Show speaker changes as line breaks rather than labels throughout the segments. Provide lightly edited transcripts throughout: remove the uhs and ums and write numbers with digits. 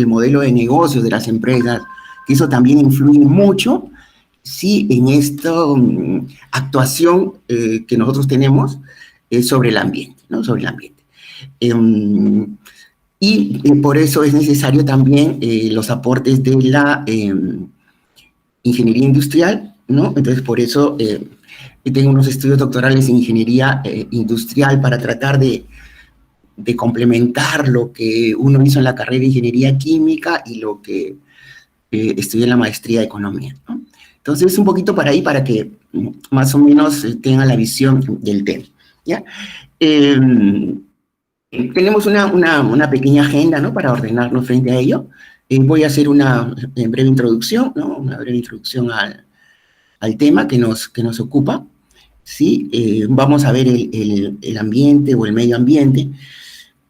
el modelo de negocios de las empresas, que eso también influye mucho, sí, en esta actuación que nosotros tenemos sobre el ambiente, ¿no? Sobre el ambiente. Y por eso es necesario también los aportes de la ingeniería industrial, ¿no? Entonces, por eso tengo unos estudios doctorales en ingeniería industrial para tratar de complementar lo que uno hizo en la carrera de ingeniería química y lo que estudié en la maestría de economía, ¿no? Entonces, un poquito para ahí, para que más o menos tengan la visión del tema, ¿ya? Tenemos una pequeña agenda, ¿no?, para ordenarnos frente a ello. Voy a hacer una breve introducción, ¿no?, una breve introducción al tema que nos ocupa, ¿sí? Vamos a ver el ambiente o el medio ambiente,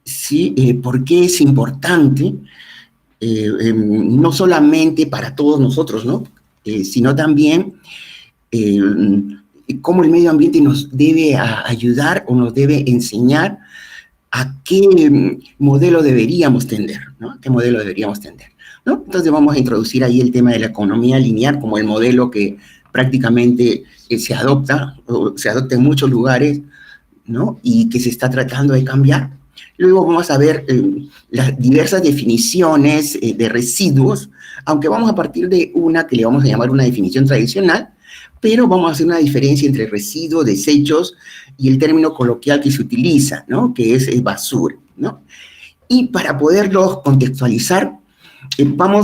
¿sí? ¿Por qué es importante? No solamente para todos nosotros, ¿no?, sino también cómo el medio ambiente nos debe ayudar o nos debe enseñar a qué modelo deberíamos tender, ¿no? ¿Qué modelo deberíamos tender, ¿no? Entonces vamos a introducir ahí el tema de la economía lineal como el modelo que prácticamente se adopta en muchos lugares, ¿no?, y que se está tratando de cambiar. Luego vamos a ver las diversas definiciones de residuos, aunque vamos a partir de una que le vamos a llamar una definición tradicional, pero vamos a hacer una diferencia entre residuos, desechos y el término coloquial que se utiliza, ¿no?, que es basura, ¿no? Y para poderlos contextualizar,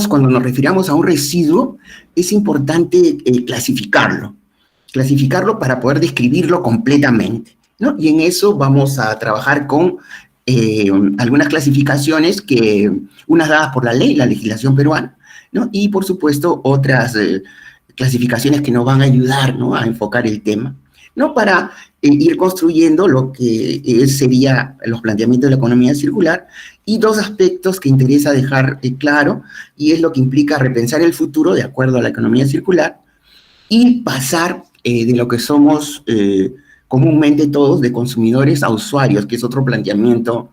cuando nos refiramos a un residuo, es importante clasificarlo para poder describirlo completamente, ¿no? Y en eso vamos a trabajar con algunas clasificaciones, unas dadas por la ley, la legislación peruana, ¿no?, y por supuesto otras clasificaciones que nos van a ayudar, ¿no?, a enfocar el tema, ¿no?, para ir construyendo lo que sería los planteamientos de la economía circular, y dos aspectos que interesa dejar claro, y es lo que implica repensar el futuro de acuerdo a la economía circular, y pasar de lo que somos comúnmente todos, de consumidores a usuarios, que es otro planteamiento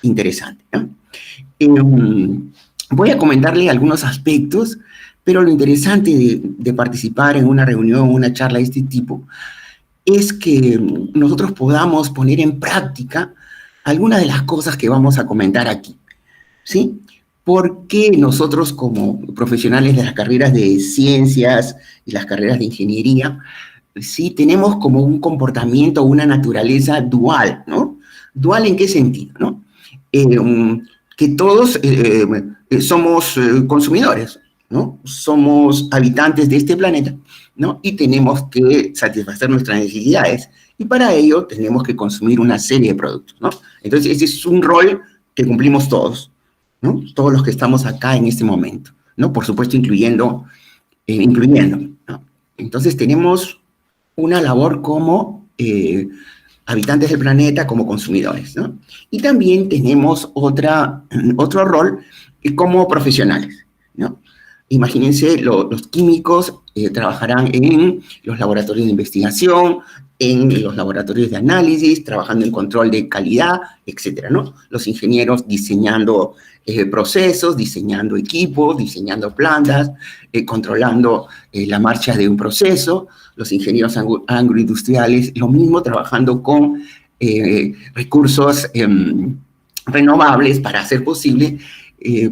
interesante, ¿no? Voy a comentarle algunos aspectos, pero lo interesante de participar en una reunión, una charla de este tipo, es que nosotros podamos poner en práctica algunas de las cosas que vamos a comentar aquí, ¿sí? Porque nosotros como profesionales de las carreras de ciencias y las carreras de ingeniería, sí tenemos como un comportamiento, una naturaleza dual, ¿no? ¿Dual en qué sentido, no? Que todos somos consumidores, ¿no? Somos habitantes de este planeta, ¿no? Y tenemos que satisfacer nuestras necesidades. Y para ello tenemos que consumir una serie de productos, ¿no? Entonces, ese es un rol que cumplimos todos, ¿no? Todos los que estamos acá en este momento, ¿no? Por supuesto, incluyendo, ¿no? Entonces, tenemos una labor como habitantes del planeta, como consumidores, ¿no? Y también tenemos otro rol como profesionales, ¿no? Imagínense, los químicos trabajarán en los laboratorios de investigación, en los laboratorios de análisis, trabajando en control de calidad, etcétera, ¿no? Los ingenieros diseñando procesos, diseñando equipos, diseñando plantas, controlando la marcha de un proceso. Los ingenieros agroindustriales, lo mismo, trabajando con recursos renovables para hacer posible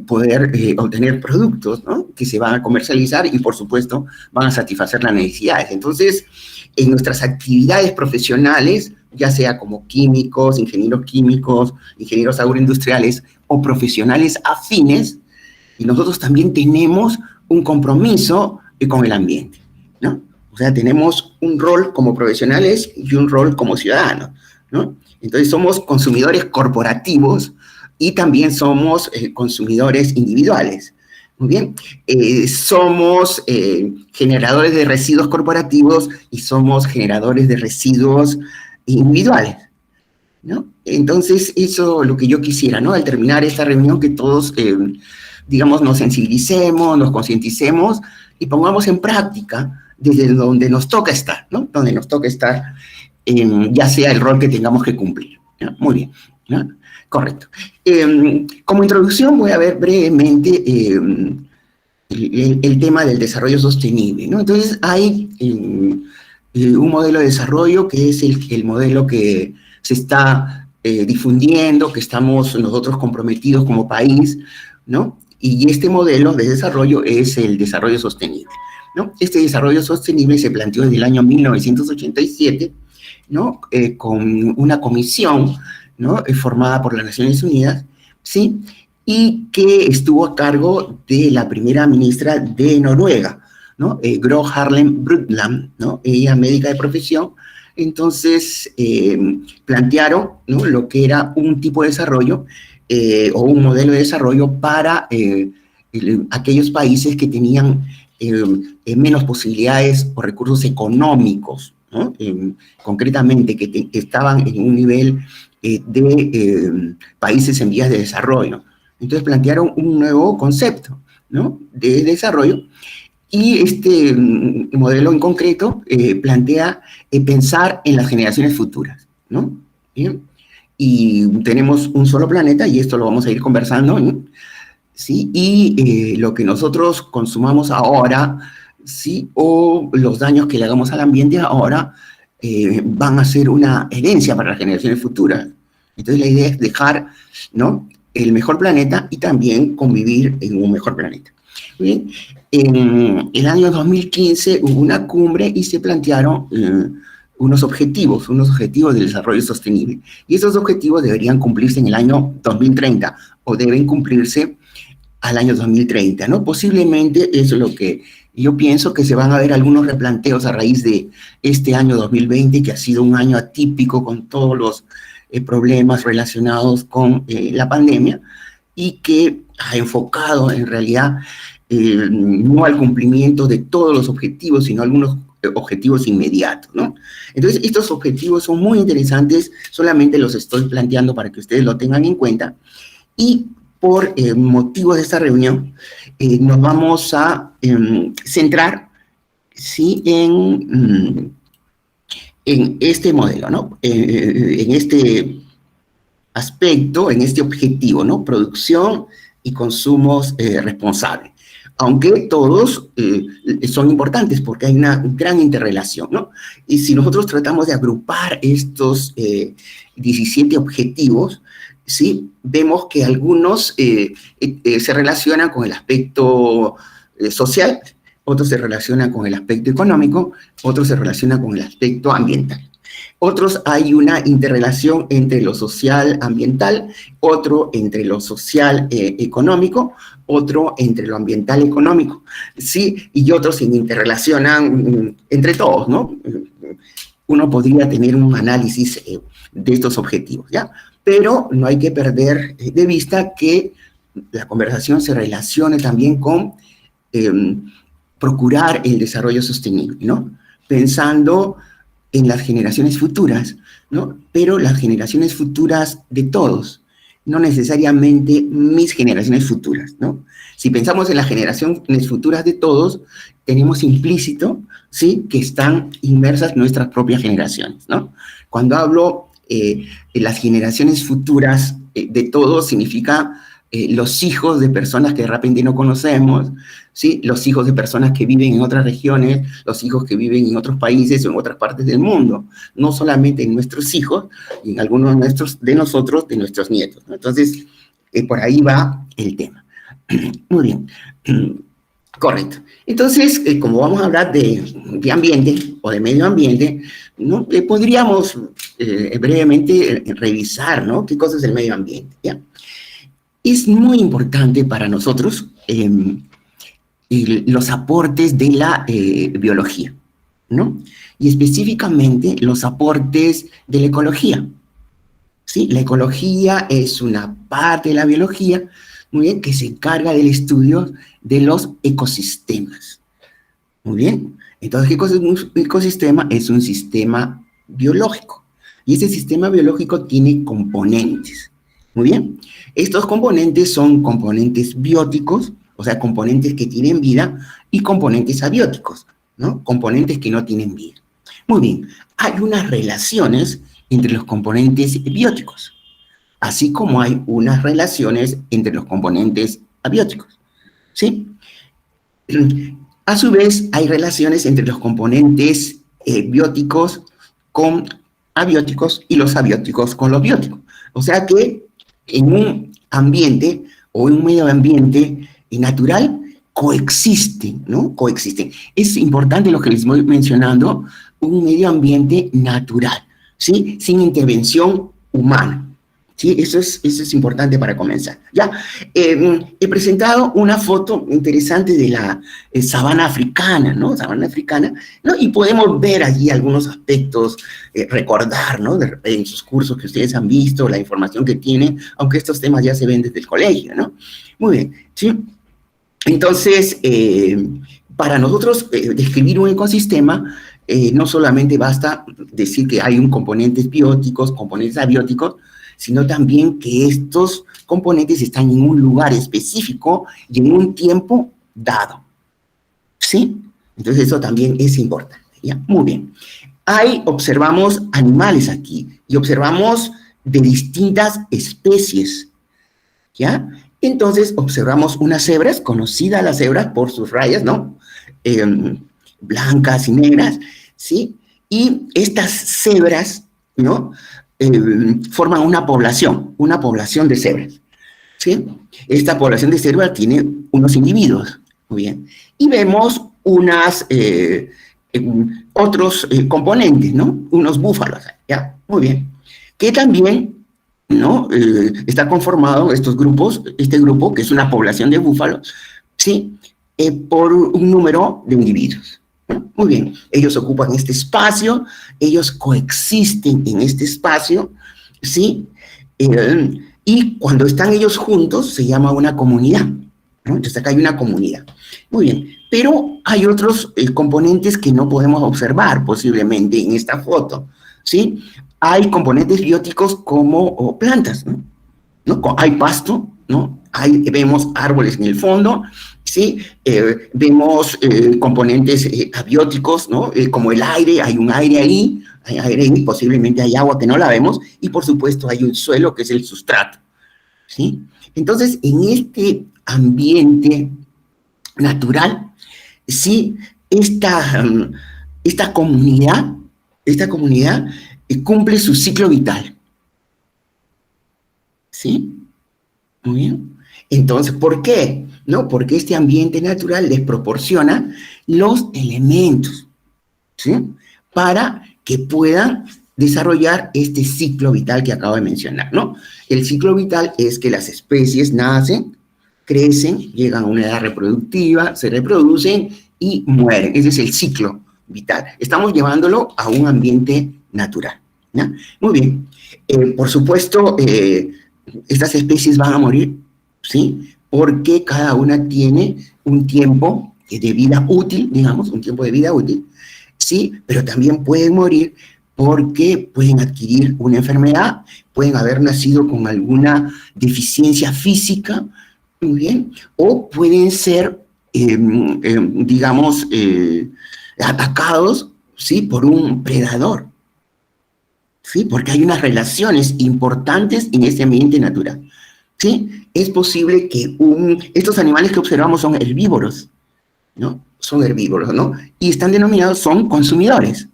poder obtener productos, ¿no?, que se van a comercializar y, por supuesto, van a satisfacer las necesidades. Entonces, en nuestras actividades profesionales, ya sea como químicos, ingenieros agroindustriales o profesionales afines, y nosotros también tenemos un compromiso con el ambiente, ¿no? O sea, tenemos un rol como profesionales y un rol como ciudadanos, ¿no? Entonces, somos consumidores corporativos y también somos consumidores individuales. Muy bien, somos generadores de residuos corporativos y somos generadores de residuos individuales, ¿no? Entonces, eso es lo que yo quisiera, ¿no? Al terminar esta reunión, que todos, digamos, nos sensibilicemos, nos concienticemos y pongamos en práctica desde donde nos toca estar, ¿no? Donde nos toca estar, ya sea el rol que tengamos que cumplir, ¿no? Muy bien, ¿no? Correcto. Como introducción voy a ver brevemente el tema del desarrollo sostenible, ¿no? Entonces hay un modelo de desarrollo que es el modelo que se está difundiendo, que estamos nosotros comprometidos como país, ¿no? Y este modelo de desarrollo es el desarrollo sostenible, ¿no? Este desarrollo sostenible se planteó desde el año 1987, ¿no? Con una comisión, ¿no? Formada por las Naciones Unidas, ¿sí? Y que estuvo a cargo de la primera ministra de Noruega, ¿no? Gro Harlem Brundtland, ¿no? Ella médica de profesión. Entonces, plantearon, ¿no? Lo que era un tipo de desarrollo o un modelo de desarrollo para aquellos países que tenían menos posibilidades o recursos económicos, ¿no? Concretamente, que estaban en un nivel de países en vías de desarrollo. Entonces plantearon un nuevo concepto, ¿no? De desarrollo, y este modelo en concreto plantea pensar en las generaciones futuras, ¿no? ¿Bien? Y tenemos un solo planeta, y esto lo vamos a ir conversando, ¿no? ¿Sí? Y lo que nosotros consumamos ahora, ¿sí? O los daños que le hagamos al ambiente ahora, van a ser una herencia para las generaciones futuras. Entonces la idea es dejar, ¿no? El mejor planeta y también convivir en un mejor planeta. Bien, en el año 2015 hubo una cumbre y se plantearon unos objetivos de desarrollo sostenible. Y esos objetivos deberían cumplirse en el año 2030 o deben cumplirse al año 2030, ¿no? Posiblemente eso es lo que yo pienso, que se van a ver algunos replanteos a raíz de este año 2020, que ha sido un año atípico con todos los problemas relacionados con la pandemia, y que ha enfocado en realidad no al cumplimiento de todos los objetivos, sino algunos objetivos inmediatos, ¿no? Entonces, estos objetivos son muy interesantes, solamente los estoy planteando para que ustedes lo tengan en cuenta, y por motivo de esta reunión, nos vamos a centrar, ¿sí? En este modelo, ¿no? En este aspecto, en este objetivo, ¿no? Producción y consumos responsables. Aunque todos son importantes porque hay una gran interrelación, ¿no? Y si nosotros tratamos de agrupar estos 17 objetivos, ¿sí? Vemos que algunos se relacionan con el aspecto social, otros se relacionan con el aspecto económico, otros se relacionan con el aspecto ambiental. Otros hay una interrelación entre lo social ambiental, otro entre lo social económico, otro entre lo ambiental económico, ¿sí? Y otros se interrelacionan entre todos, ¿no? Uno podría tener un análisis de estos objetivos, ¿ya? Pero no hay que perder de vista que la conversación se relacione también con procurar el desarrollo sostenible, ¿no? Pensando en las generaciones futuras, ¿no? Pero las generaciones futuras de todos, no necesariamente mis generaciones futuras, ¿no? Si pensamos en las generaciones futuras de todos, tenemos implícito, ¿sí? Que están inmersas nuestras propias generaciones, ¿no? Cuando hablo de las generaciones futuras de todos, significa los hijos de personas que de repente no conocemos, ¿sí? Los hijos de personas que viven en otras regiones, los hijos que viven en otros países o en otras partes del mundo, no solamente en nuestros hijos y en algunos de nosotros, de nuestros nietos, ¿no? Entonces, por ahí va el tema. Muy bien. Correcto. Entonces, como vamos a hablar de ambiente o de medio ambiente, ¿no? Podríamos brevemente revisar, ¿no? ¿Qué cosa es el medio ambiente? ¿Ya? Es muy importante para nosotros los aportes de la biología, ¿no? Y específicamente los aportes de la ecología, ¿sí? La ecología es una parte de la biología, muy bien, que se encarga del estudio de los ecosistemas. Muy bien. Entonces, ¿qué cosa es un ecosistema? Es un sistema biológico. Y ese sistema biológico tiene componentes. Muy bien. Estos componentes son componentes bióticos, o sea, componentes que tienen vida, y componentes abióticos, ¿no? Componentes que no tienen vida. Muy bien. Hay unas relaciones entre los componentes bióticos. así como hay unas relaciones entre los componentes abióticos, ¿sí? A su vez, hay relaciones entre los componentes bióticos con abióticos y los abióticos con los bióticos. O sea que en un ambiente o en un medio ambiente natural coexisten, ¿no? Coexisten. Es importante lo que les voy mencionando, un medio ambiente natural, ¿sí? Sin intervención humana. Sí, eso es importante para comenzar. Ya, he presentado una foto interesante de la sabana africana, ¿no? Sabana africana, ¿no? Y podemos ver allí algunos aspectos, recordar, ¿no? En sus cursos que ustedes han visto, la información que tienen, aunque estos temas ya se ven desde el colegio, ¿no? Muy bien, ¿sí? Entonces, para nosotros describir un ecosistema, no solamente basta decir que hay un componentes bióticos, componentes abióticos, sino también que estos componentes están en un lugar específico y en un tiempo dado. ¿Sí? Entonces eso también es importante. ¿Ya? Muy bien. Ahí observamos animales aquí y observamos de distintas especies. ¿Ya? Entonces observamos unas cebras, conocida la cebra por sus rayas, ¿no? Blancas y negras, ¿sí? Y estas cebras, ¿no? Forman una población de cebras, ¿sí? Esta población de cebras tiene unos individuos, muy bien, y vemos otros componentes, ¿no? Unos búfalos, ¿ya? Muy bien, que también, ¿no? Está conformado este grupo, que es una población de búfalos, ¿sí? Por un número de individuos. Muy bien, ellos ocupan este espacio, ellos coexisten en este espacio, ¿sí? Y cuando están ellos juntos se llama una comunidad, ¿no? Entonces acá hay una comunidad. Muy bien, pero hay otros componentes que no podemos observar posiblemente en esta foto, ¿sí? Hay componentes bióticos como plantas, ¿no? Hay pasto, ¿no? Vemos árboles en el fondo, ¿sí? Vemos componentes abióticos, ¿no? Como el aire, hay un aire ahí, posiblemente hay agua que no la vemos, y por supuesto hay un suelo que es el sustrato, ¿sí? Entonces, en este ambiente natural, sí, esta comunidad cumple su ciclo vital, ¿sí? Muy bien. Entonces, ¿por qué? ¿No? Porque este ambiente natural les proporciona los elementos, ¿sí? Para que puedan desarrollar este ciclo vital que acabo de mencionar, ¿no? El ciclo vital es que las especies nacen, crecen, llegan a una edad reproductiva, se reproducen y mueren. Ese es el ciclo vital. Estamos llevándolo a un ambiente natural, ¿no? Muy bien. Por supuesto, estas especies van a morir, ¿sí? Porque cada una tiene un tiempo de vida útil, digamos, un tiempo de vida útil, ¿sí? Pero también pueden morir porque pueden adquirir una enfermedad, pueden haber nacido con alguna deficiencia física, muy bien, o pueden ser, digamos, atacados, ¿sí? Por un predador, ¿sí? Porque hay unas relaciones importantes en este ambiente natural, ¿sí? Es posible que estos animales que observamos son herbívoros, ¿no? Son herbívoros, ¿no? Y están denominados, son consumidores,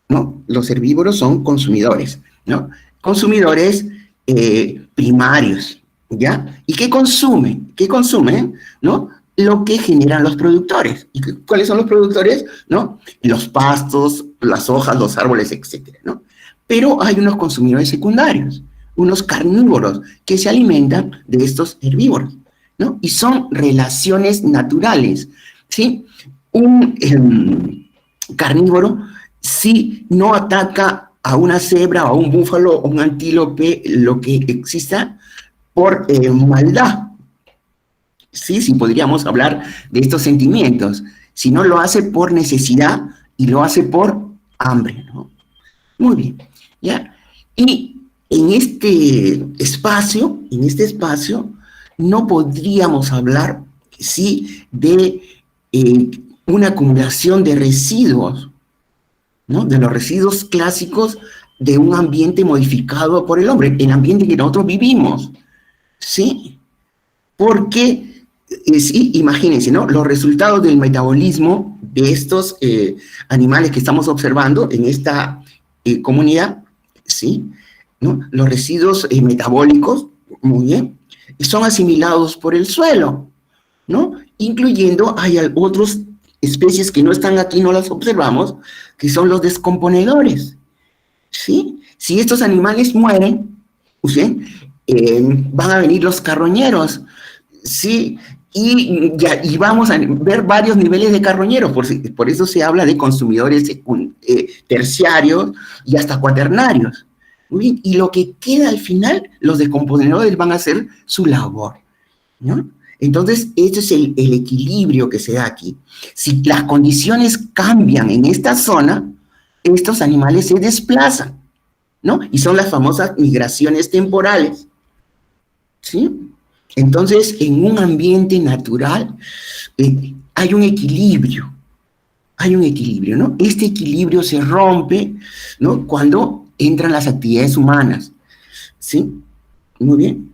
¿no? Los herbívoros son consumidores, ¿no? Consumidores primarios, ¿ya? ¿Y qué consumen? ¿Qué consumen? ¿No? Lo que generan los productores. ¿Y cuáles son los productores? ¿No? Los pastos, las hojas, los árboles, etcétera, ¿no? Pero hay unos consumidores secundarios, unos carnívoros que se alimentan de estos herbívoros, ¿no? Y son relaciones naturales, ¿sí? Un carnívoro, si no ataca a una cebra, o a un búfalo, o un antílope, lo que exista, por maldad, ¿sí? Si podríamos hablar de estos sentimientos, si no lo hace por necesidad y lo hace por hambre, ¿no? Muy bien, ¿ya? Y en este espacio, no podríamos hablar, sí, de una acumulación de residuos, ¿no? De los residuos clásicos de un ambiente modificado por el hombre, el ambiente que nosotros vivimos, ¿sí? Porque, sí, imagínense, ¿no? Los resultados del metabolismo de estos animales que estamos observando en esta comunidad, ¿sí? ¿No? Los residuos metabólicos, muy bien, son asimilados por el suelo, ¿no? Incluyendo, hay otras especies que no están aquí, no las observamos, que son los descomponedores, ¿sí? Si estos animales mueren, ¿sí? Van a venir los carroñeros, ¿sí? Y vamos a ver varios niveles de carroñeros, por eso se habla de consumidores terciarios y hasta cuaternarios. Muy bien, y lo que queda al final, los descomponedores van a hacer su labor, ¿no? Entonces, este es el equilibrio que se da aquí. Si las condiciones cambian en esta zona, estos animales se desplazan, ¿no? Y son las famosas migraciones temporales, ¿sí? Entonces, en un ambiente natural hay un equilibrio, ¿no? Este equilibrio se rompe, ¿no? Cuando entran las actividades humanas, ¿sí? Muy bien.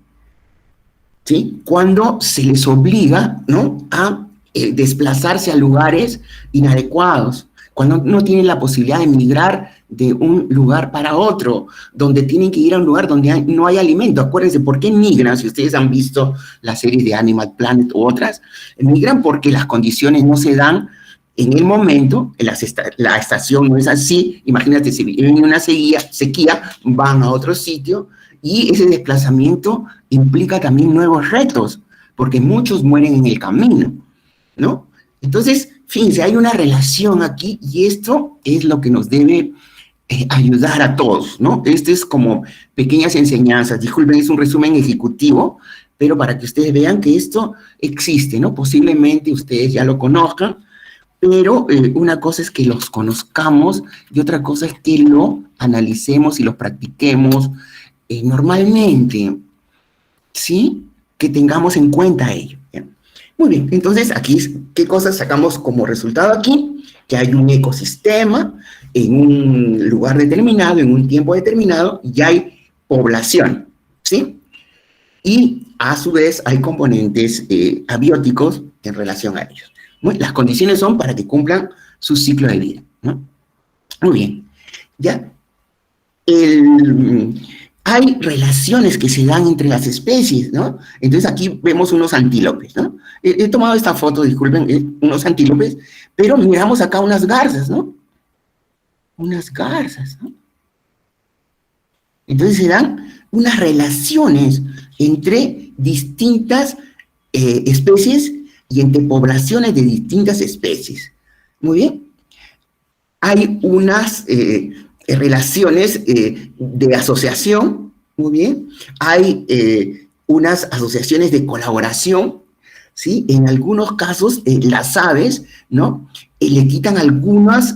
¿Sí? Cuando se les obliga, ¿no? A desplazarse a lugares inadecuados, cuando no tienen la posibilidad de migrar de un lugar para otro, donde tienen que ir a un lugar donde no hay alimento. Acuérdense, ¿por qué migran? Si ustedes han visto la serie de Animal Planet u otras, migran porque las condiciones no se dan en el momento, la estación no es así. Imagínate, si viven una sequía, van a otro sitio, y ese desplazamiento implica también nuevos retos, porque muchos mueren en el camino, ¿no? Entonces, fíjense, hay una relación aquí, y esto es lo que nos debe ayudar a todos, ¿no? Este es como pequeñas enseñanzas. Disculpen, es un resumen ejecutivo, pero para que ustedes vean que esto existe, ¿no? Posiblemente ustedes ya lo conozcan, pero una cosa es que los conozcamos y otra cosa es que lo analicemos y lo practiquemos normalmente, ¿sí? Que tengamos en cuenta ello. ¿Bien? Muy bien, entonces aquí, ¿qué cosas sacamos como resultado aquí? Que hay un ecosistema en un lugar determinado, en un tiempo determinado, y hay población, ¿sí? Y a su vez hay componentes abióticos en relación a ellos. Las condiciones son para que cumplan su ciclo de vida, ¿no? Muy bien, ¿ya? Hay relaciones que se dan entre las especies, ¿no? Entonces aquí vemos unos antílopes, ¿no? He tomado esta foto, disculpen, unos antílopes, pero miramos acá unas garzas, ¿no? Unas garzas, ¿no? Entonces se dan unas relaciones entre distintas especies y entre poblaciones de distintas especies. Muy bien. Hay unas relaciones de asociación, muy bien. Hay unas asociaciones de colaboración, ¿sí? En algunos casos, las aves, ¿no? Le quitan algunos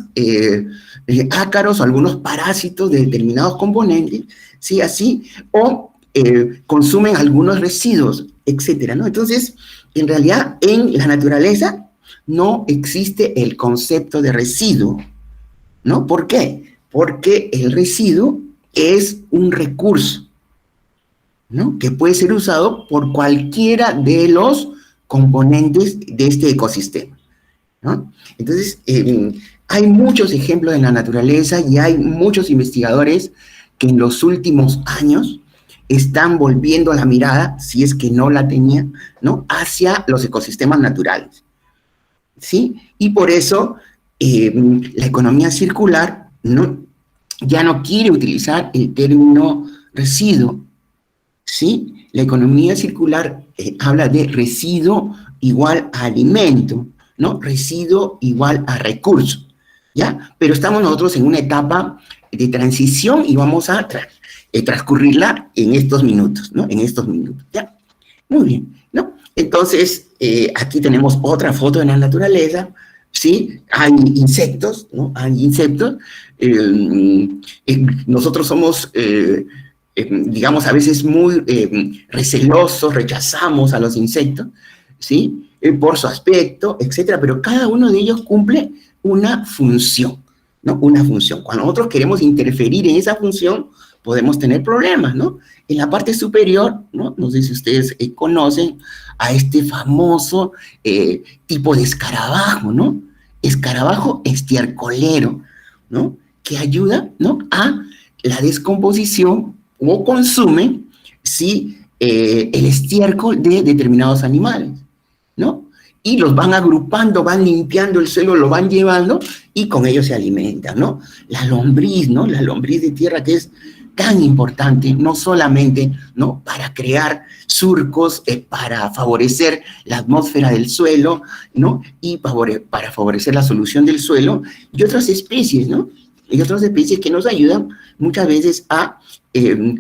ácaros o algunos parásitos de determinados componentes, ¿sí? Así, o consumen algunos residuos, etcétera, ¿no? Entonces, en realidad, en la naturaleza no existe el concepto de residuo, ¿no? ¿Por qué? Porque el residuo es un recurso, ¿no? Que puede ser usado por cualquiera de los componentes de este ecosistema, ¿no? Entonces, hay muchos ejemplos en la naturaleza y hay muchos investigadores que en los últimos años están volviendo la mirada, si es que no la tenían, ¿no? Hacia los ecosistemas naturales, ¿sí? Y por eso la economía circular, ¿no? Ya no quiere utilizar el término residuo, ¿sí? La economía circular habla de residuo igual a alimento, ¿no? Residuo igual a recurso, ¿ya? Pero estamos nosotros en una etapa de transición y vamos a transcurrirla en estos minutos, ¿no? En estos minutos, ¿ya? Muy bien, ¿no? Entonces, aquí tenemos otra foto de la naturaleza, ¿sí? Hay insectos, ¿no? Hay insectos. Nosotros somos, digamos, a veces muy recelosos, rechazamos a los insectos, ¿sí? Por su aspecto, etcétera, pero cada uno de ellos cumple una función, ¿no? Una función. Cuando nosotros queremos interferir en esa función, podemos tener problemas, ¿no? En la parte superior, ¿no? No sé si ustedes conocen a este famoso tipo de escarabajo, ¿no? Escarabajo estiércolero, ¿no? Que ayuda, ¿no? A la descomposición o consume, ¿sí? El estiércol de determinados animales, ¿no? Y los van agrupando, van limpiando el suelo, lo van llevando y con ellos se alimentan, ¿no? La lombriz, ¿no? La lombriz de tierra que es tan importante, no solamente, ¿no? Para crear surcos, para favorecer la atmósfera del suelo, ¿no? Y para favorecer la solución del suelo y otras especies, ¿no? Y otras especies que nos ayudan muchas veces a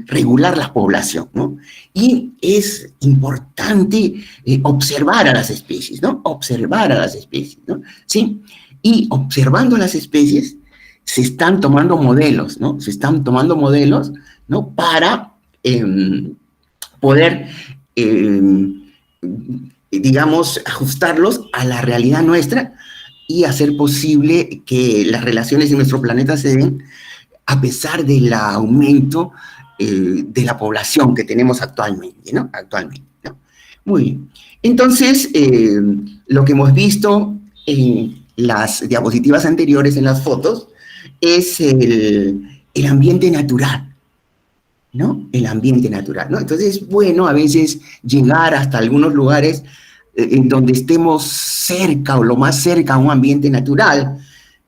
regular la población, ¿no? Y es importante observar a las especies, ¿no? Observar a las especies, ¿no? Sí, y observando las especies se están tomando modelos, ¿no? Se están tomando modelos, ¿no? Para poder, digamos, ajustarlos a la realidad nuestra y hacer posible que las relaciones en nuestro planeta se den a pesar del aumento de la población que tenemos actualmente, ¿no? Actualmente, ¿no? Muy bien. Entonces, lo que hemos visto en las diapositivas anteriores, en las fotos, es el ambiente natural, ¿no? El ambiente natural, ¿no? Entonces es bueno a veces llegar hasta algunos lugares en donde estemos cerca o lo más cerca a un ambiente natural,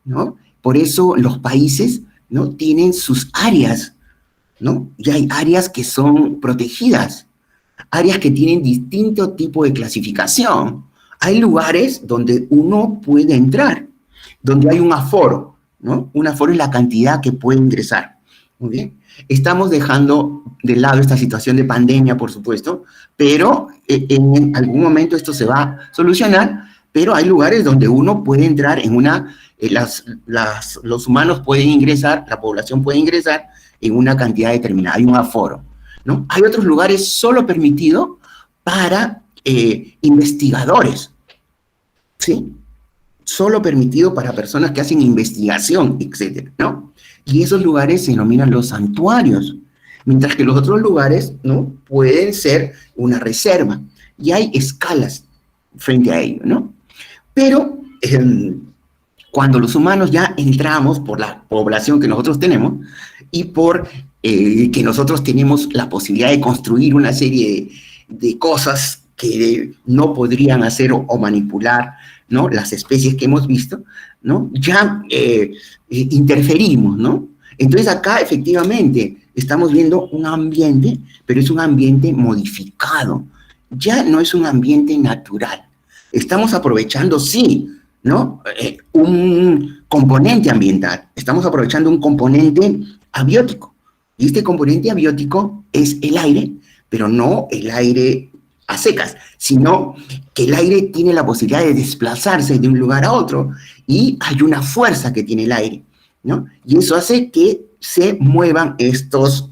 ¿no? Por eso los países, ¿no? Tienen sus áreas, ¿no? Y hay áreas que son protegidas, áreas que tienen distinto tipo de clasificación. Hay lugares donde uno puede entrar, donde hay un aforo, ¿no? Un aforo es la cantidad que puede ingresar. Muy bien. Estamos dejando de lado esta situación de pandemia, por supuesto, pero en algún momento esto se va a solucionar, pero hay lugares donde uno puede entrar en una, los humanos pueden ingresar, la población puede ingresar en una cantidad determinada, hay un aforo, ¿no? Hay otros lugares solo permitido para investigadores, ¿sí? Solo permitido para personas que hacen investigación, etcétera, ¿no? Y esos lugares se denominan los santuarios, mientras que los otros lugares, ¿no? Pueden ser una reserva, y hay escalas frente a ello, ¿no? Pero cuando los humanos ya entramos por la población que nosotros tenemos y por que nosotros tenemos la posibilidad de construir una serie de cosas que no podrían hacer o manipular, ¿no? Las especies que hemos visto, ¿no? Ya interferimos, ¿no? Entonces acá efectivamente estamos viendo un ambiente, pero es un ambiente modificado. Ya no es un ambiente natural. Estamos aprovechando, sí, ¿no? Un componente ambiental. Estamos aprovechando un componente abiótico. Y este componente abiótico es el aire, pero no el aire a secas, sino que el aire tiene la posibilidad de desplazarse de un lugar a otro y hay una fuerza que tiene el aire, ¿no? Y eso hace que se muevan estos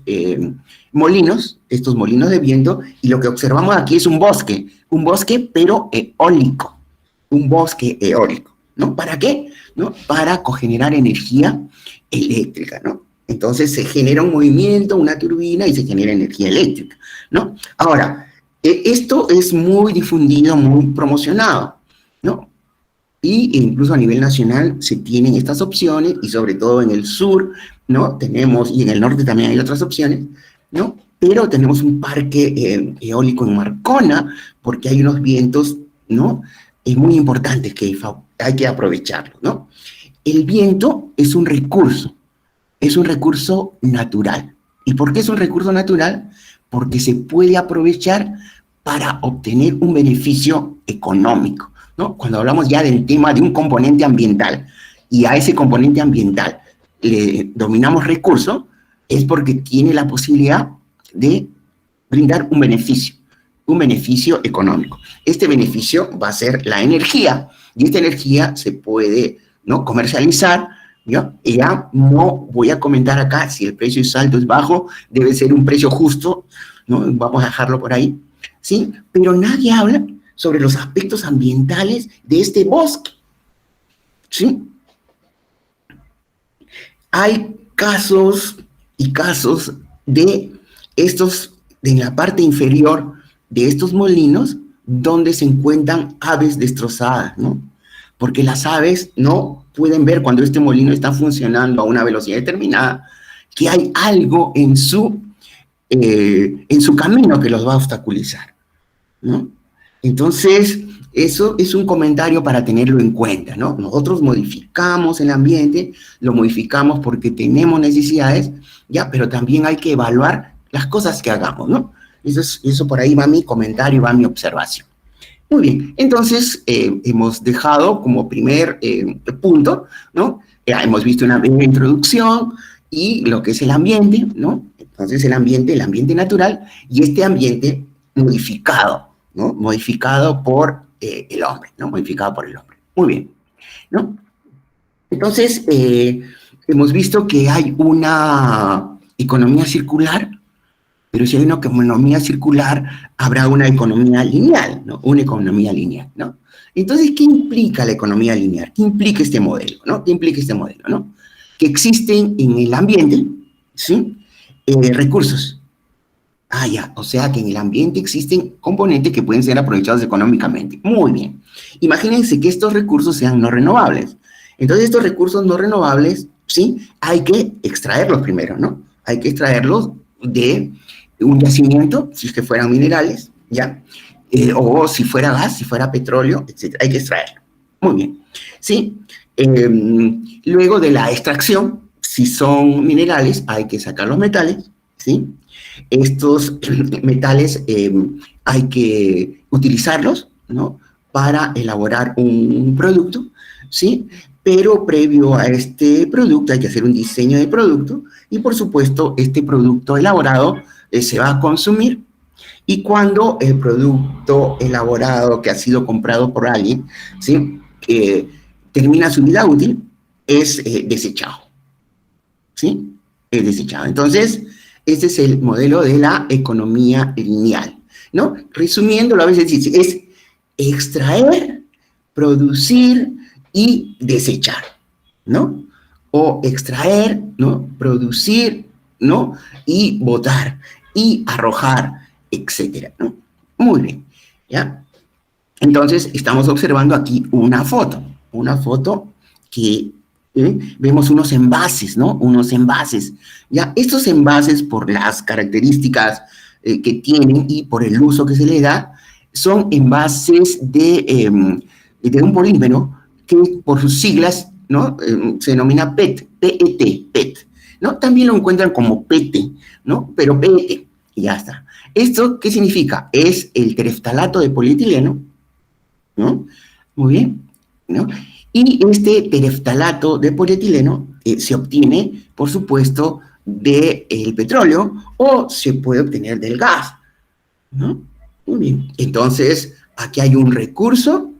molinos de viento, y lo que observamos aquí es un bosque pero eólico, un bosque eólico, ¿no? ¿Para qué? ¿No? Para cogenerar energía eléctrica, ¿no? Entonces se genera un movimiento, una turbina, y se genera energía eléctrica, ¿no? Ahora, esto es muy difundido, muy promocionado, ¿no? Y incluso a nivel nacional se tienen estas opciones, y sobre todo en el sur, ¿no? Tenemos, y en el norte también hay otras opciones, ¿no? Pero tenemos un parque eólico en Marcona, porque hay unos vientos, ¿no? Es muy importante que hay que aprovecharlo, ¿no? El viento es un recurso natural. ¿Y por qué es un recurso natural? Porque se puede aprovechar para obtener un beneficio económico, ¿no? Cuando hablamos ya del tema de un componente ambiental, y a ese componente ambiental le dominamos recurso, es porque tiene la posibilidad de brindar un beneficio económico. Este beneficio va a ser la energía, y esta energía se puede, ¿no? Comercializar, ¿no? Y ya no voy a comentar acá si el precio es alto o es bajo, debe ser un precio justo, ¿no? Vamos a dejarlo por ahí, ¿sí? Pero nadie habla sobre los aspectos ambientales de este bosque, ¿sí? hay casos y casos de estos, en la parte inferior de estos molinos, donde se encuentran aves destrozadas, ¿no? Porque las aves no pueden ver cuando este molino está funcionando a una velocidad determinada, que hay algo en su camino que los va a obstaculizar, ¿no? Entonces, eso es un comentario para tenerlo en cuenta, ¿no? Nosotros modificamos el ambiente, lo modificamos porque tenemos necesidades, ya, pero también hay que evaluar las cosas que hagamos, ¿no? Eso por ahí va mi comentario, va mi observación. Muy bien, entonces hemos dejado como primer punto, ¿no? Hemos visto una breve introducción y lo que es el ambiente, ¿no? Entonces el ambiente natural y este ambiente modificado, ¿no? Modificado por el hombre, ¿no? Modificado por el hombre. Muy bien, ¿no? Entonces, hemos visto que hay una economía circular, pero si hay una economía circular, habrá una economía lineal, ¿no? Una economía lineal, ¿no? Entonces, ¿qué implica la economía lineal? ¿Qué implica este modelo, no? ¿Qué implica este modelo, no? Que existen en el ambiente, ¿sí? Recursos. Ah, ya, o sea que en el ambiente existen componentes que pueden ser aprovechados económicamente. Muy bien. Imagínense que estos recursos sean no renovables. Entonces, estos recursos no renovables, ¿sí? Hay que extraerlos primero, ¿no? Hay que extraerlos de un yacimiento, si es que fueran minerales, ¿ya? O si fuera gas, si fuera petróleo, etc. Hay que extraerlo. Muy bien. ¿Sí? Luego de la extracción, si son minerales, hay que sacar los metales, ¿sí? Estos metales hay que utilizarlos, ¿no? Para elaborar un producto, ¿sí? Pero previo a este producto hay que hacer un diseño de producto y por supuesto este producto elaborado se va a consumir y cuando el producto elaborado que ha sido comprado por alguien, ¿sí? Termina su vida útil, es desechado, ¿sí? Es desechado. Entonces, este es el modelo de la economía lineal, ¿no? Resumiéndolo, a veces es extraer, producir y desechar, ¿no? O extraer, ¿no? Producir, ¿no? Y botar, y arrojar, etcétera, ¿no? Muy bien, ¿ya? Entonces, estamos observando aquí una foto que vemos unos envases, ¿no? Unos envases. Ya, estos envases, por las características que tienen y por el uso que se le da, son envases de un polímero que por sus siglas, ¿no? Se denomina PET, PET, PET, ¿no? También lo encuentran como PET, ¿no? Pero PET, y ya está. ¿Esto qué significa? Es el tereftalato de polietileno, ¿no? Muy bien, ¿no? Y este tereftalato de polietileno se obtiene, por supuesto, del petróleo o se puede obtener del gas, ¿no? Muy bien. Entonces, aquí hay un recurso,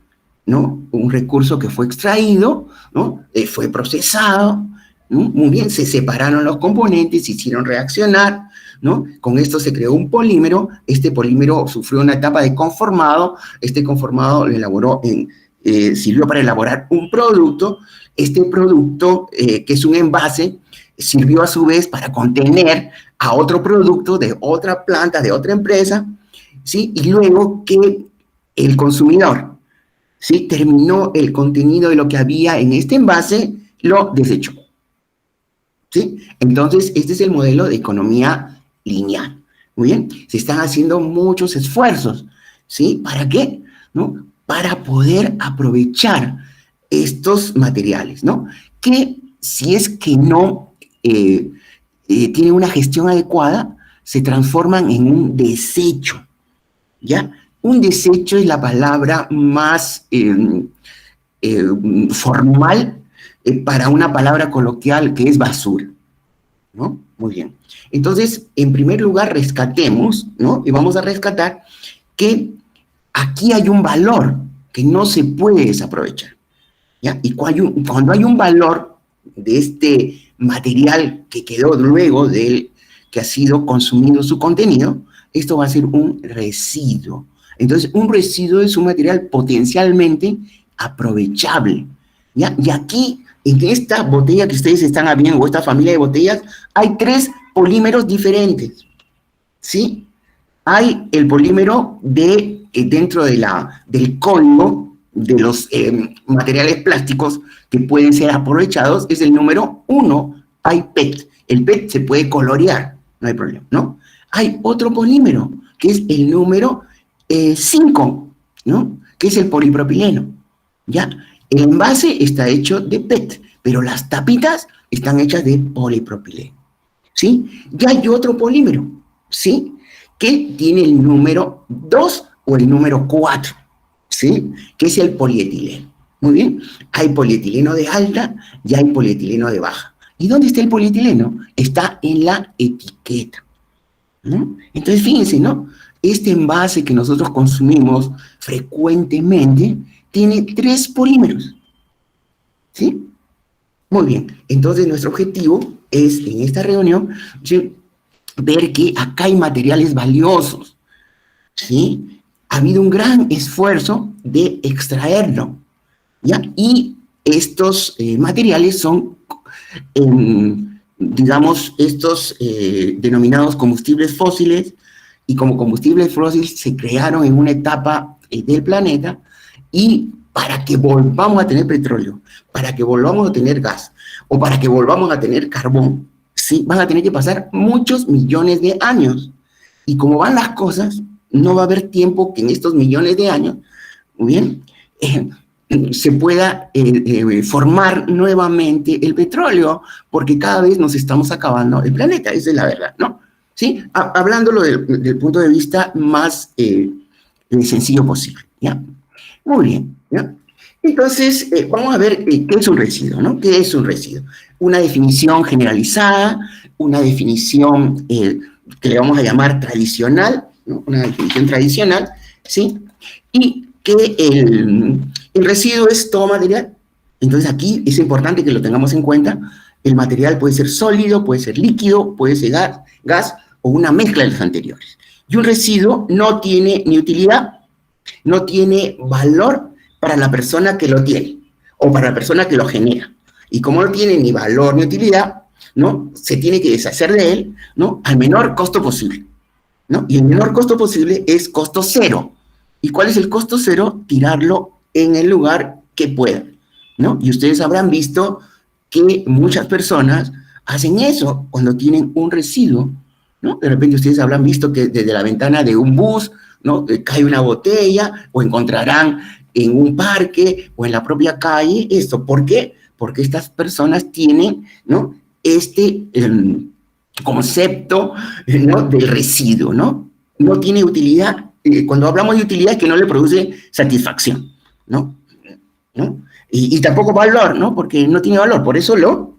¿no? Un recurso que fue extraído, ¿no? Fue procesado, ¿no? Muy bien, se separaron los componentes, se hicieron reaccionar, ¿no? Con esto se creó un polímero, este polímero sufrió una etapa de conformado, este conformado lo elaboró sirvió para elaborar un producto, este producto, que es un envase, sirvió a su vez para contener a otro producto de otra planta, de otra empresa, ¿sí? Y luego que el consumidor, ¿sí? Terminó el contenido de lo que había en este envase, lo desechó, ¿sí? Entonces, este es el modelo de economía lineal. Muy bien, se están haciendo muchos esfuerzos, ¿sí? ¿Para qué? ¿No? Para poder aprovechar estos materiales, ¿no? Que si es que no tienen una gestión adecuada, se transforman en un desecho, ¿ya? Un desecho es la palabra más eh, formal para una palabra coloquial que es basura, ¿no? Muy bien. Entonces, en primer lugar, rescatemos, ¿no? Y vamos a rescatar que aquí hay un valor que no se puede desaprovechar, ¿ya? Y cuando hay un valor de este material que quedó luego de que ha sido consumido su contenido, esto va a ser un residuo. Entonces, un residuo es un material potencialmente aprovechable, ¿ya? Y aquí En esta botella que ustedes están abriendo, o esta familia de botellas, hay 3 polímeros diferentes, ¿sí? Hay el polímero dentro del código de los materiales plásticos que pueden ser aprovechados, es el número 1, hay PET. El PET se puede colorear, no hay problema, ¿no? Hay otro polímero, que es el número 5, ¿no? Que es el polipropileno, ¿ya? El envase está hecho de PET, pero las tapitas están hechas de polipropileno, ¿sí? Ya hay otro polímero, ¿sí? Que tiene el número 2 o el número 4, ¿sí? Que es el polietileno. Muy bien, hay polietileno de alta y hay polietileno de baja. ¿Y dónde está el polietileno? Está en la etiqueta, ¿no? Entonces, fíjense, ¿no? Este envase que nosotros consumimos frecuentemente tiene 3 polímeros, ¿sí? Muy bien, entonces nuestro objetivo es, en esta reunión, ¿sí?, ver que acá hay materiales valiosos, ¿sí? Ha habido un gran esfuerzo de extraerlo, ¿ya? Y estos materiales son, digamos, estos denominados combustibles fósiles, y como combustibles fósiles se crearon en una etapa del planeta, y para que volvamos a tener petróleo, para que volvamos a tener gas, o para que volvamos a tener carbón, ¿sí?, van a tener que pasar muchos millones de años. Y como van las cosas, no va a haber tiempo que en estos millones de años, bien, se pueda formar nuevamente el petróleo, porque cada vez nos estamos acabando el planeta, esa es la verdad, ¿no? ¿Sí? Hablándolo del punto de vista más sencillo posible, ¿ya? Muy bien, ¿ya? Entonces, vamos a ver qué es un residuo, ¿no? ¿Qué es un residuo? Una definición generalizada, una definición que le vamos a llamar tradicional, ¿no? Una definición tradicional, ¿sí? Y que el residuo es todo material. Entonces, aquí es importante que lo tengamos en cuenta. El material puede ser sólido, puede ser líquido, puede ser gas o una mezcla de los anteriores. Y un residuo no tiene ni utilidad, no tiene valor para la persona que lo tiene o para la persona que lo genera. Y como no tiene ni valor ni utilidad, ¿no?, se tiene que deshacer de él, ¿no?, al menor costo posible, ¿no? Y el menor costo posible es costo cero. ¿Y cuál es el costo cero? Tirarlo en el lugar que pueda, ¿no? Y ustedes habrán visto que muchas personas hacen eso cuando tienen un residuo, ¿no? De repente ustedes habrán visto que desde la ventana de un bus, ¿no?, cae una botella, o encontrarán en un parque o en la propia calle esto. ¿Por qué? Porque estas personas tienen, ¿no?, este concepto, ¿no?, del residuo, ¿no? No tiene utilidad. Cuando hablamos de utilidad es que no le produce satisfacción, ¿no? ¿No? Y tampoco valor, ¿no? Porque no tiene valor, por eso lo,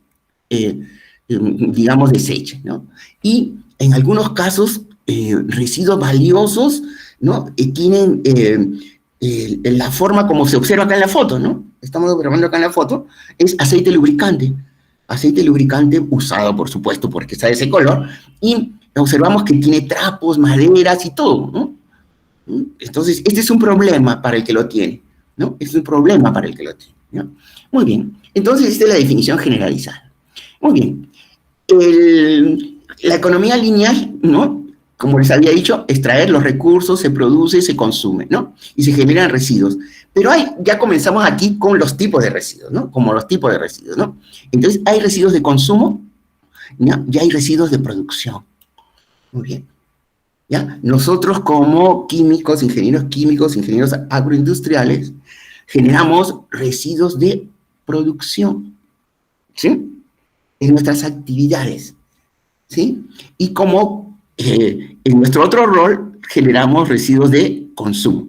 digamos, desecha, ¿no? Y en algunos casos, residuos valiosos, ¿no?, tienen la forma como se observa acá en la foto, ¿no? Estamos observando acá en la foto, es aceite lubricante usado, por supuesto, porque está de ese color, y observamos que tiene trapos, maderas y todo, ¿no? Entonces, este es un problema para el que lo tiene, ¿no? Es un problema para el que lo tiene, ¿no? Muy bien, entonces esta es la definición generalizada. Muy bien, la economía lineal, ¿no?, como les había dicho, extraer los recursos, se produce, se consume, ¿no? Y se generan residuos. Pero ya comenzamos aquí con los tipos de residuos, ¿no? Como los tipos de residuos, ¿no? Entonces, hay residuos de consumo, ¿ya? Y hay residuos de producción. Muy bien, ¿ya? Nosotros como químicos, ingenieros agroindustriales, generamos residuos de producción, ¿sí?, en nuestras actividades, ¿sí? Y como en nuestro otro rol generamos residuos de consumo,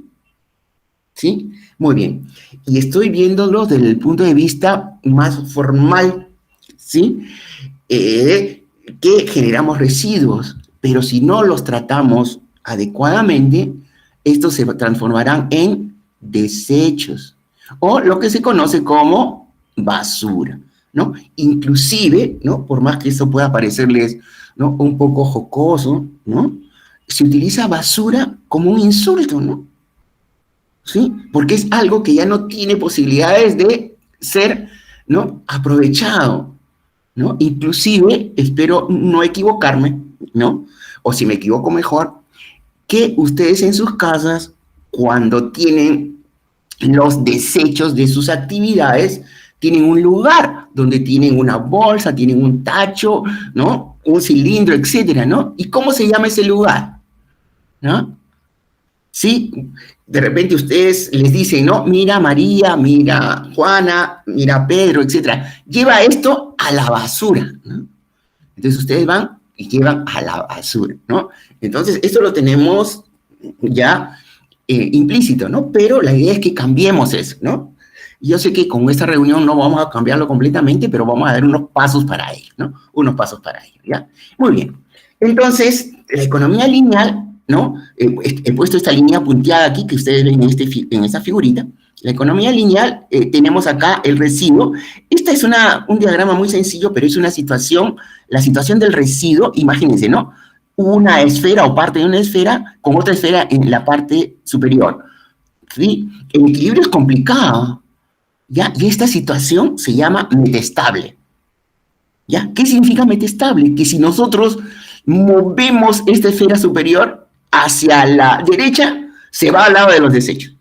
¿sí? Muy bien. Y estoy viéndolo desde el punto de vista más formal, ¿sí? Que generamos residuos, pero si no los tratamos adecuadamente, estos se transformarán en desechos, o lo que se conoce como basura, ¿no? Inclusive, ¿no?, por más que eso pueda parecerles, ¿no?, un poco jocoso, ¿no?, se utiliza basura como un insulto, ¿no? ¿Sí? Porque es algo que ya no tiene posibilidades de ser ¿no? Aprovechado, ¿no? Inclusive, espero no equivocarme, ¿no? O si me equivoco mejor, que ustedes en sus casas, cuando tienen los desechos de sus actividades, tienen un lugar donde tienen una bolsa, tienen un tacho, ¿no? Un cilindro, etcétera, ¿no? ¿Y cómo se llama ese lugar? ¿No? Sí, de repente ustedes les dicen, no, mira María, mira Juana, mira Pedro, etcétera, lleva esto a la basura, ¿no? Entonces ustedes van y llevan a la basura, ¿no? Entonces esto lo tenemos ya implícito, ¿no? Pero la idea es que cambiemos eso, ¿no? Yo sé que con esta reunión no vamos a cambiarlo completamente, pero vamos a dar unos pasos para ello, ¿no? Unos pasos para ello, ¿ya? Muy bien. Entonces, la economía lineal, ¿no? He puesto esta línea punteada aquí que ustedes ven en esta figurita. La economía lineal, tenemos acá el residuo. Esta es un diagrama muy sencillo, pero es una situación, la situación del residuo, imagínense, ¿no? Una esfera o parte de una esfera con otra esfera en la parte superior. ¿Sí? El equilibrio es complicado, ¿ya? Y esta situación se llama metastable, ¿ya? ¿Qué significa metastable? Que si nosotros movemos esta esfera superior hacia la derecha, se va al lado de los desechos.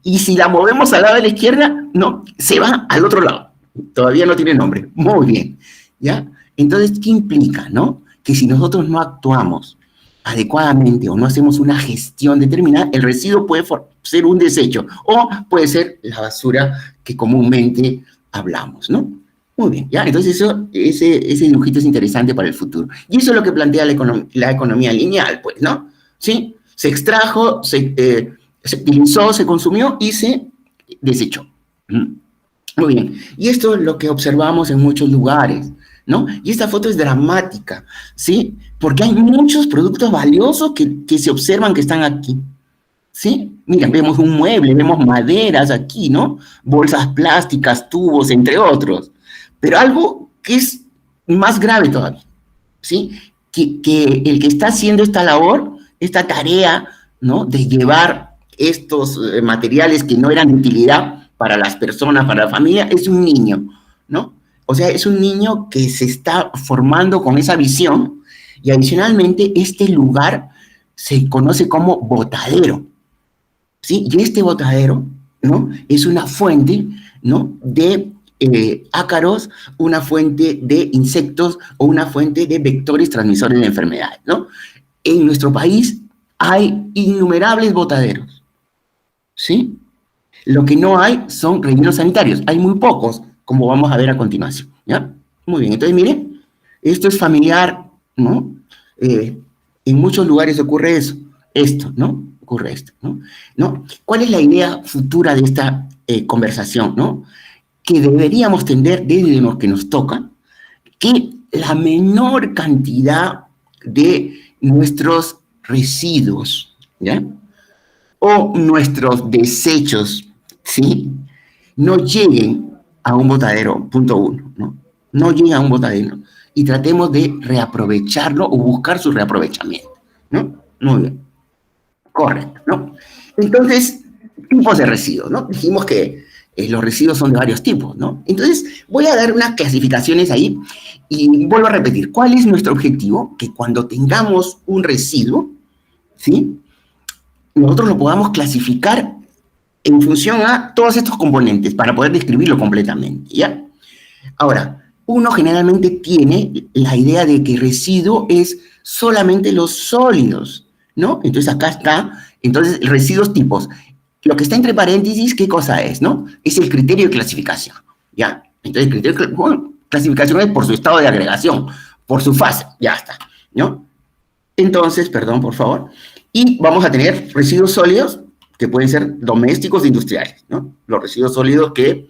Y si la movemos al lado de la izquierda, no, se va al otro lado. Todavía no tiene nombre. Muy bien, ¿ya? Entonces, ¿qué implica, no? Que si nosotros no actuamos adecuadamente o no hacemos una gestión determinada, el residuo puede ser un desecho o puede ser la basura que comúnmente hablamos, ¿no? Muy bien, ¿ya? Entonces ese dibujito es interesante para el futuro. Y eso es lo que plantea la economía lineal, pues, ¿no? ¿Sí? Se extrajo, se utilizó, se consumió y se desechó. Muy bien. Y esto es lo que observamos en muchos lugares, ¿no? Y esta foto es dramática, ¿sí? Porque hay muchos productos valiosos que se observan que están aquí, ¿sí? Mira, vemos un mueble, vemos maderas aquí, ¿no? Bolsas plásticas, tubos, entre otros. Pero algo que es más grave todavía, ¿sí? Que el que está haciendo esta labor, esta tarea, ¿no? De llevar estos materiales que no eran de utilidad para las personas, para la familia, es un niño, ¿no? O sea, es un niño que se está formando con esa visión y adicionalmente este lugar se conoce como botadero, ¿sí? Y este botadero, ¿no? Es una fuente, ¿no? De ácaros, una fuente de insectos o una fuente de vectores transmisores de enfermedades, ¿no? En nuestro país hay innumerables botaderos, ¿sí? Lo que no hay son rellenos sanitarios, hay muy pocos, como vamos a ver a continuación, ¿ya? Muy bien, entonces miren, esto es familiar, ¿no? En muchos lugares ocurre eso, esto, ¿no? Ocurre esto, ¿no? ¿No? ¿Cuál es la idea futura de esta conversación, ¿no? Que deberíamos tender desde lo que nos toca, que la menor cantidad de nuestros residuos, ¿ya? O nuestros desechos, ¿sí? No lleguen a un botadero, punto uno, ¿no? No lleguen a un botadero y tratemos de reaprovecharlo o buscar su reaprovechamiento, ¿no? Muy bien, correcto, ¿no? Entonces, tipos de residuos, ¿no? Dijimos que los residuos son de varios tipos, ¿no? Entonces, voy a dar unas clasificaciones ahí y vuelvo a repetir, ¿cuál es nuestro objetivo? Que cuando tengamos un residuo, ¿sí? Nosotros lo podamos clasificar en función a todos estos componentes para poder describirlo completamente, ¿ya? Ahora, uno generalmente tiene la idea de que residuo es solamente los sólidos, ¿no? Entonces acá está, entonces residuos tipos. Lo que está entre paréntesis, ¿qué cosa es, no? Es el criterio de clasificación, ¿ya? Entonces el criterio de clasificación es por su estado de agregación, por su fase, ya está, ¿no? Entonces, perdón, por favor. Y vamos a tener residuos sólidos que pueden ser domésticos e industriales, ¿no? Los residuos sólidos que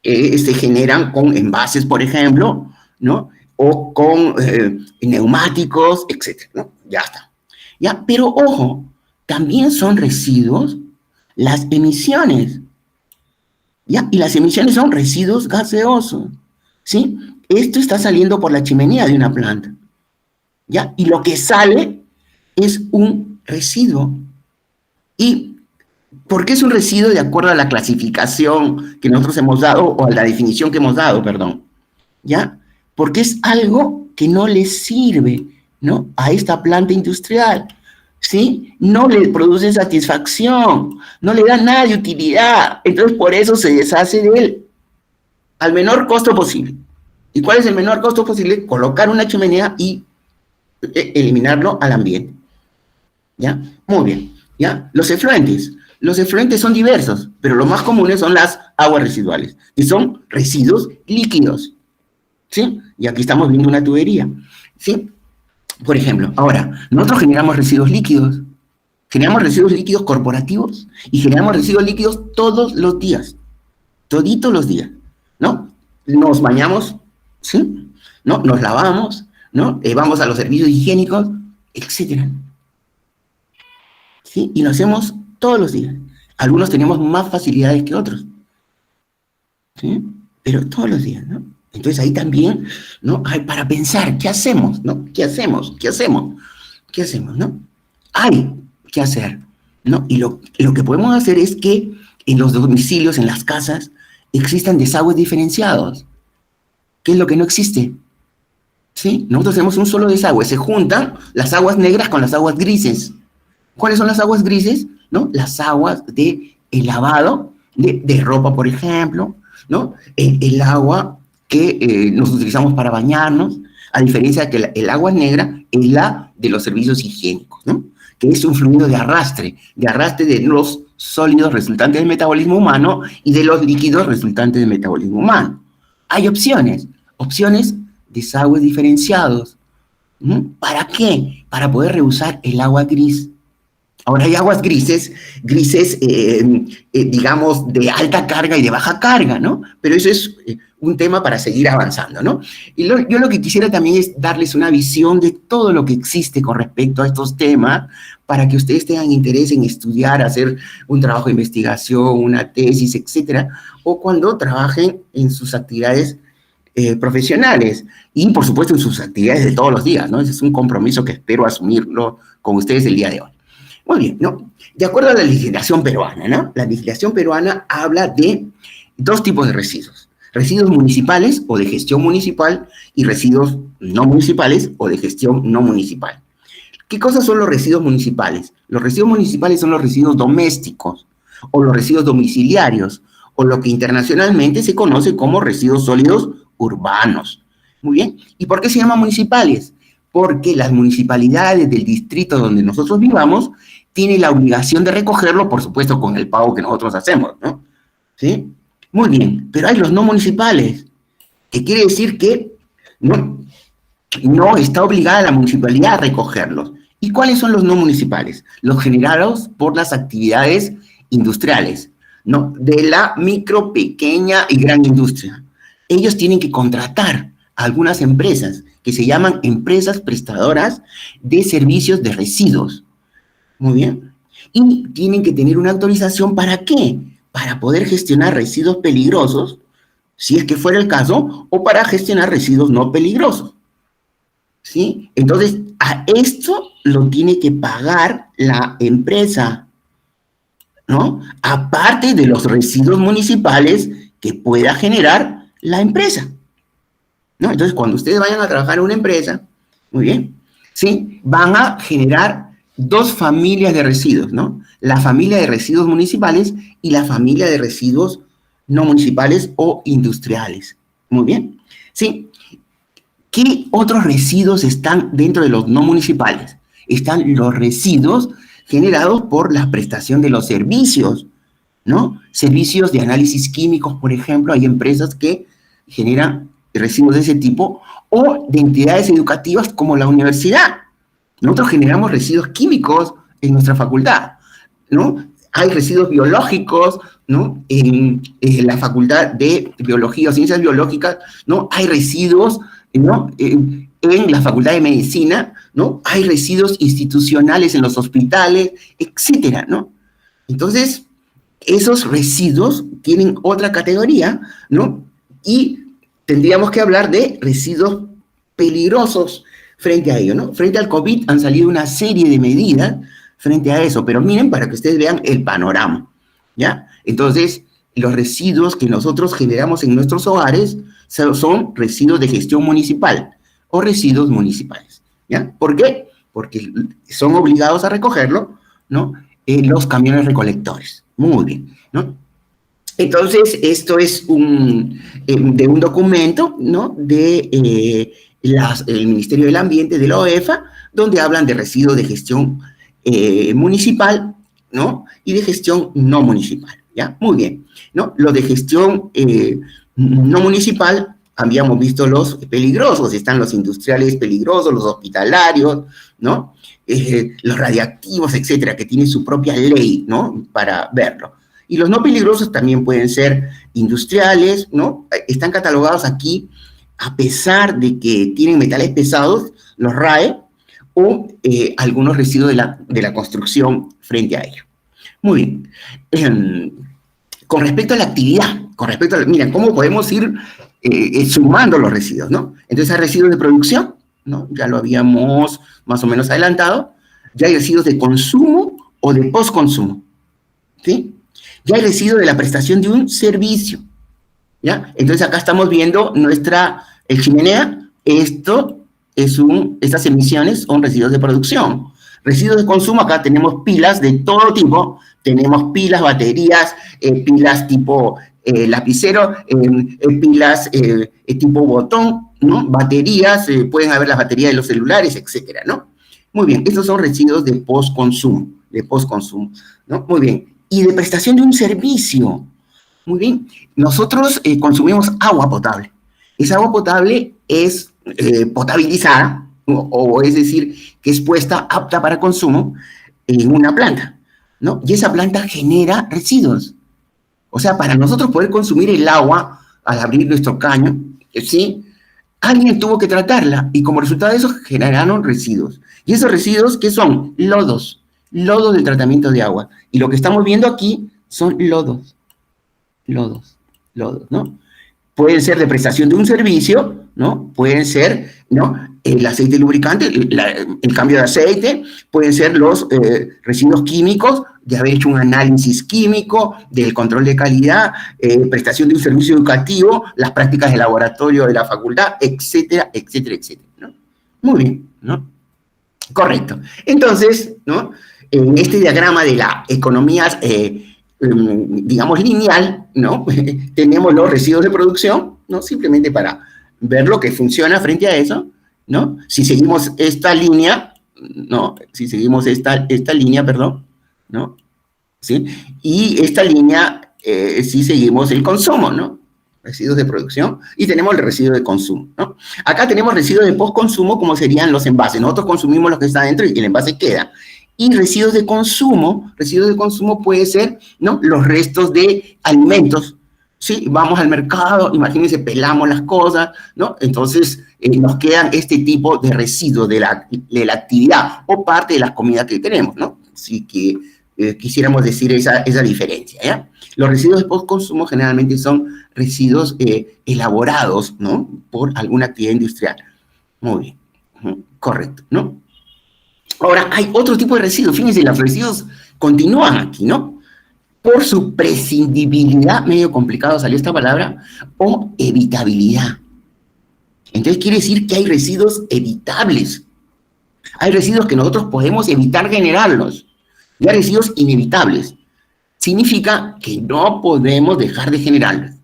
se generan con envases, por ejemplo, ¿no? O con neumáticos, etcétera, ¿no? Ya está. ¿Ya? Pero ojo, también son residuos las emisiones, ¿ya? Y las emisiones son residuos gaseosos, ¿sí? Esto está saliendo por la chimenea de una planta, ¿ya? Y lo que sale es un residuo. Y ¿Por qué es un residuo de acuerdo a la clasificación que nosotros hemos dado, o a la definición que hemos dado, perdón? ¿Ya? Porque es algo que no le sirve, ¿no?, a esta planta industrial, ¿sí? No le produce satisfacción, no le da nada de utilidad, entonces por eso se deshace de él al menor costo posible. ¿Y cuál es el menor costo posible? Colocar una chimenea y eliminarlo al ambiente, ¿ya? Muy bien, ¿ya? Los efluentes son diversos, pero los más comunes son las aguas residuales, que son residuos líquidos, ¿sí? Y aquí estamos viendo una tubería, ¿sí? Por ejemplo, ahora, nosotros generamos residuos líquidos corporativos y generamos residuos líquidos todos los días, toditos los días, ¿no? Nos bañamos, ¿sí? ¿No? Nos lavamos, ¿no? Vamos a los servicios higiénicos, etcétera, ¿sí? Y lo hacemos todos los días. Algunos tenemos más facilidades que otros, ¿sí? Pero todos los días, ¿no? Entonces ahí también, ¿no?, hay para pensar, ¿qué hacemos? ¿No? ¿Qué hacemos? ¿Qué hacemos? ¿Qué hacemos? ¿No? Hay que hacer, ¿no? Y lo que podemos hacer es que en los domicilios, en las casas, existan desagües diferenciados. ¿Qué es lo que no existe? ¿Sí? Nosotros tenemos un solo desagüe, se juntan las aguas negras con las aguas grises. ¿Cuáles son las aguas grises? ¿No? Las aguas de el lavado de ropa, por ejemplo, ¿no? El agua que nos utilizamos para bañarnos, a diferencia de que el agua negra es la de los servicios higiénicos, ¿no?, que es un fluido de arrastre de los sólidos resultantes del metabolismo humano y de los líquidos resultantes del metabolismo humano. Hay opciones, desagües diferenciados. ¿Para qué? Para poder reusar el agua gris. Ahora hay aguas grises, digamos, de alta carga y de baja carga, ¿no? Pero eso es un tema para seguir avanzando, ¿no? Y yo lo que quisiera también es darles una visión de todo lo que existe con respecto a estos temas, para que ustedes tengan interés en estudiar, hacer un trabajo de investigación, una tesis, etcétera, o cuando trabajen en sus actividades profesionales y, por supuesto, en sus actividades de todos los días, ¿no? Ese es un compromiso que espero asumirlo con ustedes el día de hoy. Muy bien, ¿no? De acuerdo a la legislación peruana, ¿no? La legislación peruana habla de dos tipos de residuos: residuos municipales o de gestión municipal y residuos no municipales o de gestión no municipal. ¿Qué cosas son los residuos municipales? Los residuos municipales son los residuos domésticos o los residuos domiciliarios, o lo que internacionalmente se conoce como residuos sólidos urbanos. Muy bien. ¿Y por qué se llaman municipales? Porque las municipalidades del distrito donde nosotros vivamos tienen la obligación de recogerlo, por supuesto, con el pago que nosotros hacemos, ¿no? ¿Sí? Muy bien, pero hay los no municipales, que quiere decir que no está obligada la municipalidad a recogerlos. ¿Y cuáles son los no municipales? Los generados por las actividades industriales, ¿no?, de la micro, pequeña y gran industria. Ellos tienen que contratar a algunas empresas que se llaman empresas prestadoras de servicios de residuos. Muy bien. Y tienen que tener una autorización, ¿para qué? Para poder gestionar residuos peligrosos, si es que fuera el caso, o para gestionar residuos no peligrosos, ¿sí? Entonces, a esto lo tiene que pagar la empresa, ¿no?, aparte de los residuos municipales que pueda generar la empresa, ¿no? Entonces, cuando ustedes vayan a trabajar en una empresa, muy bien, ¿sí?, van a generar dos familias de residuos, ¿no? La familia de residuos municipales y la familia de residuos no municipales o industriales. Muy bien, ¿sí? ¿Qué otros residuos están dentro de los no municipales? Están los residuos generados por la prestación de los servicios, ¿no? Servicios de análisis químicos, por ejemplo, hay empresas que generan residuos de ese tipo, o de entidades educativas como la universidad. Nosotros generamos residuos químicos en nuestra facultad, ¿no? Hay residuos biológicos, ¿no?, en la Facultad de Biología o Ciencias Biológicas, ¿no? Hay residuos, ¿no?, en la Facultad de Medicina, ¿no? Hay residuos institucionales en los hospitales, etcétera, ¿no? Entonces, esos residuos tienen otra categoría, ¿no? Y tendríamos que hablar de residuos peligrosos frente a ello, ¿no? Frente al COVID han salido una serie de medidas frente a eso, pero miren para que ustedes vean el panorama, ¿ya? Entonces, los residuos que nosotros generamos en nuestros hogares son residuos de gestión municipal o residuos municipales, ¿ya? ¿Por qué? Porque son obligados a recogerlo, ¿no? Los camiones recolectores. Muy bien, ¿no? Entonces, esto es de un documento, ¿no? El Ministerio del Ambiente, de la OEFA, donde hablan de residuos de gestión municipal, ¿no? Y de gestión no municipal, ¿ya? Muy bien, ¿no? Lo de gestión no municipal, habíamos visto los peligrosos, están los industriales peligrosos, los hospitalarios, ¿no? Los radiactivos, etcétera, que tienen su propia ley, ¿no? Para verlo. Y los no peligrosos también pueden ser industriales, ¿no? Están catalogados aquí, a pesar de que tienen metales pesados, los RAE, o algunos residuos de la construcción frente a ello. Muy bien. Con respecto a la actividad, miren, ¿cómo podemos ir sumando los residuos, ¿no? Entonces hay residuos de producción, ¿no? Ya lo habíamos más o menos adelantado. Ya hay residuos de consumo o de postconsumo, ¿sí? Ya hay residuos de la prestación de un servicio, ¿ya? Entonces acá estamos viendo nuestra chimenea. Estas emisiones son residuos de producción. Residuos de consumo, acá tenemos pilas de todo tipo. Tenemos pilas, baterías, pilas tipo lapicero, pilas tipo botón, ¿no? Baterías, pueden haber las baterías de los celulares, etcétera, ¿no? Muy bien, estos son residuos de postconsumo, ¿no? Muy bien. Y de prestación de un servicio. Muy bien. Nosotros consumimos agua potable. Esa agua potable es potabilizada, o es decir, que es puesta apta para consumo en una planta, ¿no? Y esa planta genera residuos. O sea, para nosotros poder consumir el agua al abrir nuestro caño, ¿sí? Alguien tuvo que tratarla y como resultado de eso generaron residuos. Y esos residuos, ¿qué son? Lodos del tratamiento de agua. Y lo que estamos viendo aquí son lodos, ¿no? Pueden ser de prestación de un servicio, ¿no? Pueden ser, ¿no? El aceite lubricante, el cambio de aceite, pueden ser los residuos químicos, de haber hecho un análisis químico, del control de calidad, prestación de un servicio educativo, las prácticas de laboratorio de la facultad, etcétera, etcétera, etcétera, ¿no? Muy bien, ¿no? Correcto. Entonces, ¿no? En este diagrama de la economía, digamos, lineal, ¿no? Tenemos los residuos de producción, ¿no? Simplemente para ver lo que funciona frente a eso, ¿no? Si seguimos esta línea, ¿no? Si seguimos esta línea, perdón, ¿no? ¿Sí? Y esta línea, si seguimos el consumo, ¿no? Residuos de producción, y tenemos el residuo de consumo, ¿no? Acá tenemos residuos de postconsumo, como serían los envases. Nosotros consumimos lo que está dentro y el envase queda. Y residuos de consumo puede ser, ¿no? Los restos de alimentos, ¿sí? Vamos al mercado, imagínense, pelamos las cosas, ¿no? Entonces, nos quedan este tipo de residuos de la actividad o parte de las comidas que tenemos, ¿no? Así que quisiéramos decir esa diferencia, ¿ya? Los residuos de postconsumo generalmente son residuos elaborados, ¿no? Por alguna actividad industrial. Muy bien, correcto, ¿no? Ahora, hay otro tipo de residuos. Fíjense, los residuos continúan aquí, ¿no? Por su prescindibilidad, medio complicado salió esta palabra, o evitabilidad. Entonces quiere decir que hay residuos evitables. Hay residuos que nosotros podemos evitar generarlos. Y hay residuos inevitables. Significa que no podemos dejar de generarlos.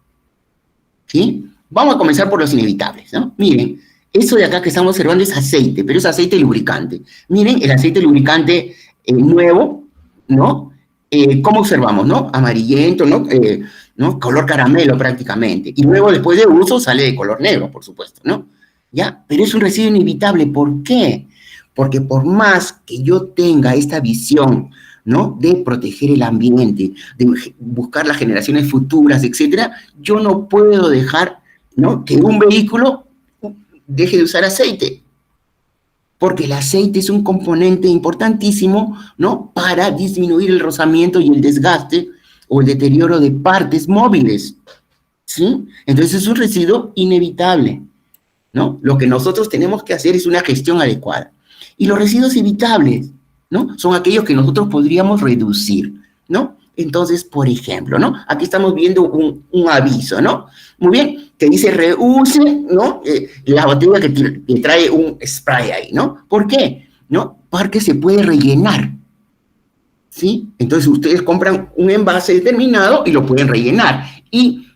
¿Sí? Vamos a comenzar por los inevitables, ¿no? Miren, eso de acá que estamos observando es aceite, pero es aceite lubricante. Miren, el aceite lubricante nuevo, ¿no? ¿Cómo observamos, no? Amarillento, ¿no? Color caramelo prácticamente. Y luego, después de uso, sale de color negro, por supuesto, ¿no? ¿Ya? Pero es un residuo inevitable. ¿Por qué? Porque por más que yo tenga esta visión, ¿no? De proteger el ambiente, de buscar las generaciones futuras, etcétera, yo no puedo dejar, ¿no? Que un vehículo deje de usar aceite, porque el aceite es un componente importantísimo, ¿no? Para disminuir el rozamiento y el desgaste o el deterioro de partes móviles, ¿sí? Entonces es un residuo inevitable, ¿no? Lo que nosotros tenemos que hacer es una gestión adecuada. Y los residuos evitables, ¿no? Son aquellos que nosotros podríamos reducir, ¿no? Entonces, por ejemplo, ¿no? Aquí estamos viendo un aviso, ¿no? Muy bien, que dice reuse, ¿no? La botella que trae un spray ahí, ¿no? ¿Por qué? ¿No? Porque se puede rellenar, ¿sí? Entonces ustedes compran un envase determinado y lo pueden rellenar. Y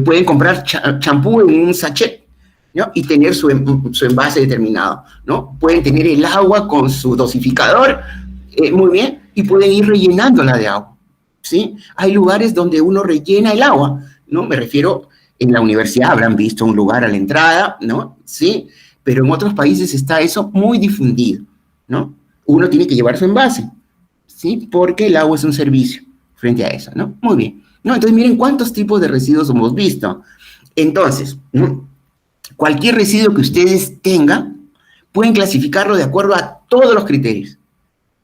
pueden comprar champú en un sachet, ¿no? Y tener su envase determinado, ¿no? Pueden tener el agua con su dosificador, muy bien, y pueden ir rellenándola de agua, ¿sí? Hay lugares donde uno rellena el agua, ¿no? Me refiero, en la universidad habrán visto un lugar a la entrada, ¿no? Sí, pero en otros países está eso muy difundido, ¿no? Uno tiene que llevar su envase, ¿sí? Porque el agua es un servicio frente a eso, ¿no? Muy bien. ¿No? Entonces, miren cuántos tipos de residuos hemos visto. Entonces, ¿no? Cualquier residuo que ustedes tengan, pueden clasificarlo de acuerdo a todos los criterios,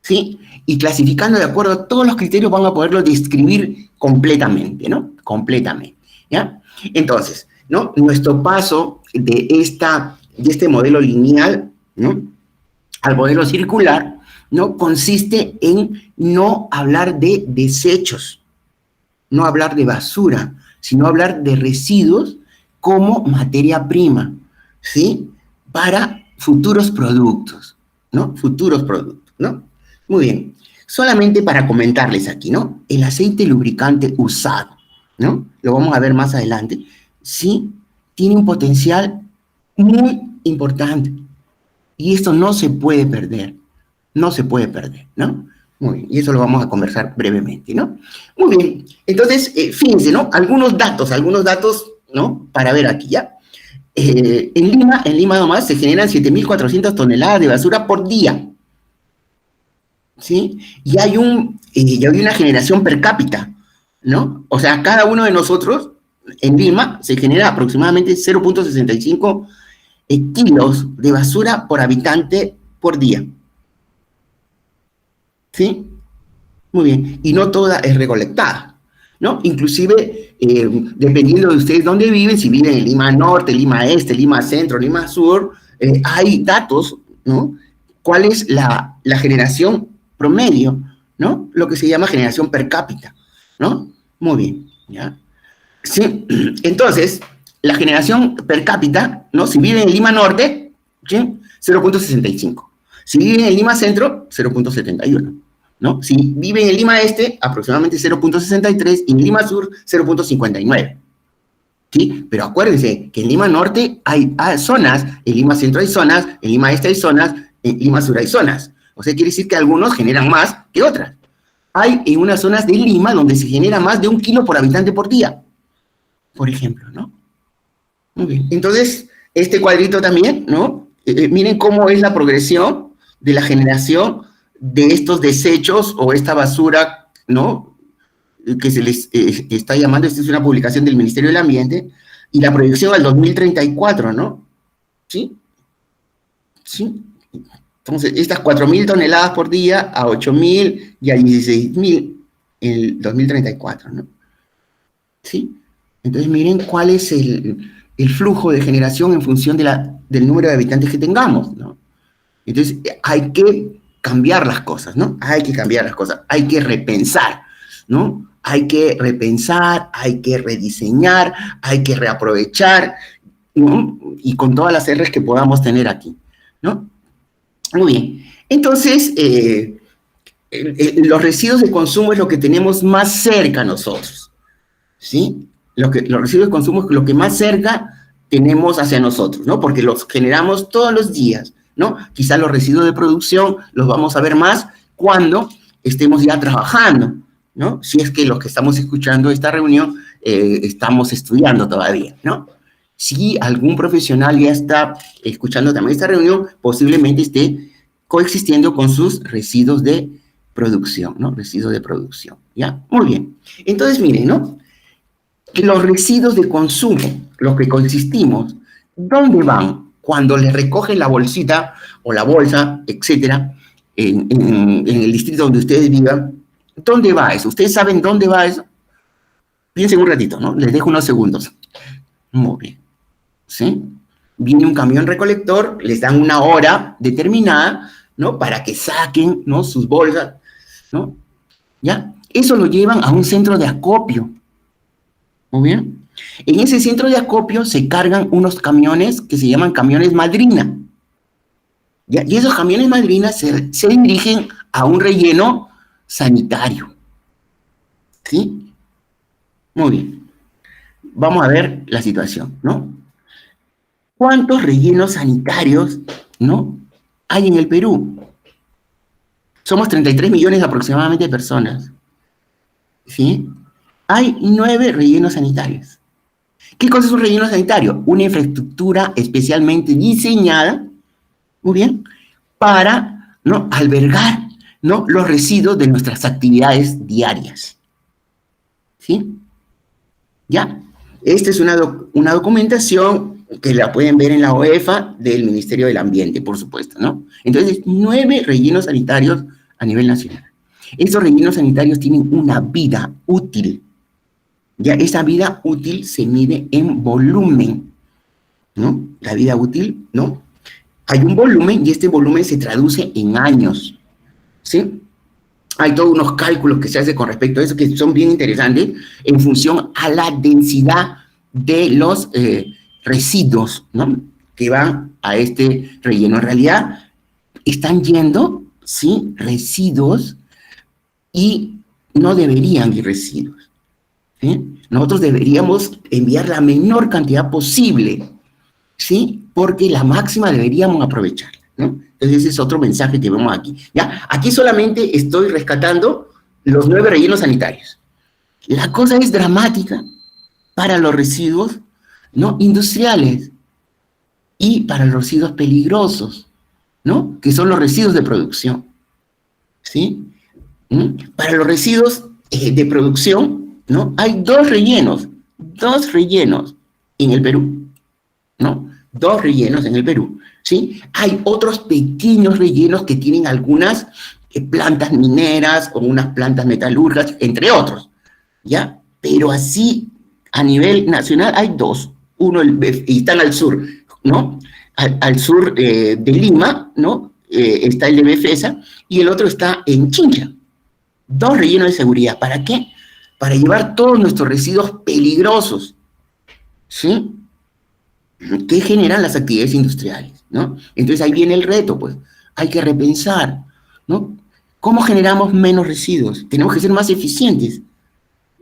¿sí? Y clasificando de acuerdo a todos los criterios van a poderlo describir completamente, ¿no? Completamente, ¿ya? Entonces, ¿no? Nuestro paso de este modelo lineal, ¿no? Al modelo circular, ¿no? Consiste en no hablar de desechos, no hablar de basura, sino hablar de residuos como materia prima, ¿sí? Para futuros productos, ¿no? Futuros productos, ¿no? Muy bien. Solamente para comentarles aquí, ¿no? El aceite lubricante usado, ¿no? Lo vamos a ver más adelante, sí, tiene un potencial muy importante. Y esto no se puede perder, no se puede perder, ¿no? Muy bien, y eso lo vamos a conversar brevemente, ¿no? Muy bien, entonces, fíjense, ¿no? Algunos datos, ¿no? Para ver aquí, ¿ya? En Lima nomás se generan 7.400 toneladas de basura por día, ¿sí? Y hay una generación per cápita, ¿no? O sea, cada uno de nosotros en Lima se genera aproximadamente 0.65 kilos de basura por habitante por día. ¿Sí? Muy bien. Y no toda es recolectada, ¿no? Inclusive, dependiendo de ustedes dónde viven, si viven en Lima Norte, Lima Este, Lima Centro, Lima Sur, hay datos, ¿no? ¿Cuál es la generación promedio, ¿no? Lo que se llama generación per cápita, ¿no? Muy bien, ¿ya? Sí, entonces, la generación per cápita, ¿no? Si viven en Lima Norte, ¿sí? 0.65. Si viven en Lima Centro, 0.71, ¿no? Si viven en Lima Este, aproximadamente 0.63, y en Lima Sur, 0.59. ¿Sí? Pero acuérdense que en Lima Norte hay zonas, en Lima Centro hay zonas, en Lima Este hay zonas, en Lima Sur hay zonas. O sea, quiere decir que algunos generan más que otras. Hay en unas zonas de Lima donde se genera más de 1 kilo por habitante por día, por ejemplo, ¿no? Muy bien. Entonces, este cuadrito también, ¿no? Miren cómo es la progresión de la generación de estos desechos o esta basura, ¿no? Que se les está llamando, esta es una publicación del Ministerio del Ambiente, y la proyección al 2034, ¿no? ¿Sí? ¿Sí? Entonces, estas 4.000 toneladas por día a 8.000 y a 16.000 en el 2034, ¿no? ¿Sí? Entonces, miren cuál es el flujo de generación en función del número de habitantes que tengamos, ¿no? Entonces, hay que cambiar las cosas, ¿no? Hay que cambiar las cosas, hay que repensar, ¿no? Hay que repensar, hay que rediseñar, hay que reaprovechar, ¿no? Y con todas las R's que podamos tener aquí, ¿no? Muy bien. Entonces, los residuos de consumo es lo que tenemos más cerca a nosotros, ¿sí? Los residuos de consumo es lo que más cerca tenemos hacia nosotros, ¿no? Porque los generamos todos los días, ¿no? Quizás los residuos de producción los vamos a ver más cuando estemos ya trabajando, ¿no? Si es que los que estamos escuchando esta reunión estamos estudiando todavía, ¿no? Si algún profesional ya está escuchando también esta reunión, posiblemente esté coexistiendo con sus residuos de producción, ¿no? Residuos de producción, ¿ya? Muy bien. Entonces, miren, ¿no? Los residuos de consumo, los que consistimos, ¿dónde van? Cuando les recogen la bolsita o la bolsa, etcétera, en el distrito donde ustedes vivan, ¿dónde va eso? ¿Ustedes saben dónde va eso? Piensen un ratito, ¿no? Les dejo unos segundos. Muy bien. ¿Sí? Viene un camión recolector, les dan una hora determinada ¿no? Para que saquen, ¿no? Sus bolsas, ¿no? ¿Ya? Eso lo llevan a un centro de acopio. Muy bien. En ese centro de acopio se cargan unos camiones que se llaman camiones madrina. ¿Ya? Y esos camiones madrina se dirigen a un relleno sanitario. ¿Sí? Muy bien. Vamos a ver la situación, ¿no? ¿Cuántos rellenos sanitarios, ¿no? hay en el Perú? Somos 33 millones aproximadamente de personas. ¿Sí? Hay 9 rellenos sanitarios. ¿Qué cosa es un relleno sanitario? Una infraestructura especialmente diseñada, muy bien, para, ¿no? albergar, ¿no? los residuos de nuestras actividades diarias. ¿Sí? ¿Ya? Esta es una documentación que la pueden ver en la OEFA del Ministerio del Ambiente, por supuesto, ¿no? Entonces, 9 rellenos sanitarios a nivel nacional. Estos rellenos sanitarios tienen una vida útil. Ya esa vida útil se mide en volumen, ¿no? La vida útil, ¿no? Hay un volumen y este volumen se traduce en años, ¿sí? Hay todos unos cálculos que se hacen con respecto a eso que son bien interesantes en función a la densidad de los residuos, ¿no? que van a este relleno. En realidad están yendo, ¿sí? residuos y no deberían ir residuos. ¿Sí? Nosotros deberíamos enviar la menor cantidad posible, ¿sí? Porque la máxima deberíamos aprovecharla, ¿no? Entonces ese es otro mensaje que vemos aquí, ¿ya? Aquí solamente estoy rescatando los 9 rellenos sanitarios. La cosa es dramática para los residuos, ¿no? industriales y para los residuos peligrosos, ¿no? Que son los residuos de producción, ¿sí? Para los residuos de producción, ¿no? Hay dos rellenos en el Perú, ¿no? 2 rellenos en el Perú, ¿sí? Hay otros pequeños rellenos que tienen algunas plantas mineras o unas plantas metalúrgicas, entre otros, ¿ya? Pero así, a nivel nacional, hay 2. Uno, y están al sur, ¿no? Al sur de Lima, ¿no? Está el de Befesa, y el otro está en Chincha. 2 rellenos de seguridad. ¿Para qué? Para llevar todos nuestros residuos peligrosos, ¿sí? que generan las actividades industriales, ¿no? Entonces ahí viene el reto, pues. Hay que repensar, ¿no? ¿Cómo generamos menos residuos? Tenemos que ser más eficientes,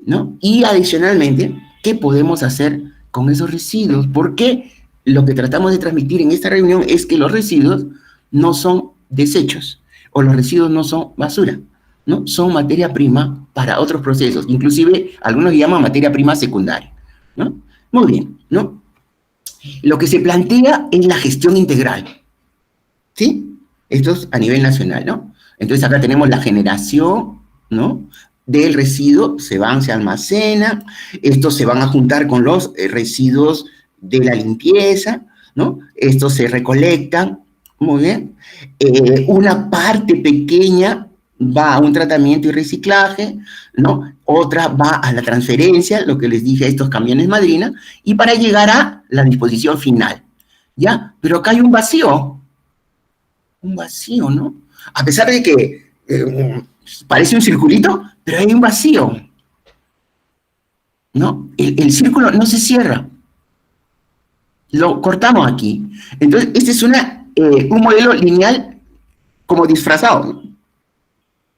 ¿no? Y adicionalmente, ¿qué podemos hacer con esos residuos? Porque lo que tratamos de transmitir en esta reunión es que los residuos no son desechos o los residuos no son basura, ¿no? Son materia prima para otros procesos, inclusive algunos llaman materia prima secundaria, ¿no? Muy bien, ¿no? Lo que se plantea es la gestión integral, ¿sí? Esto es a nivel nacional, ¿no? Entonces acá tenemos la generación, ¿no? del residuo, se almacena, estos se van a juntar con los residuos de la limpieza, ¿no? Estos se recolectan, muy bien. Una parte pequeña va a un tratamiento y reciclaje, ¿no? Otra va a la transferencia, lo que les dije a estos camiones madrina, y para llegar a la disposición final, ¿ya? Pero acá hay un vacío, ¿no? A pesar de que parece un circulito, pero hay un vacío, ¿no? El círculo no se cierra, lo cortamos aquí. Entonces, este es un modelo lineal como disfrazado, ¿no?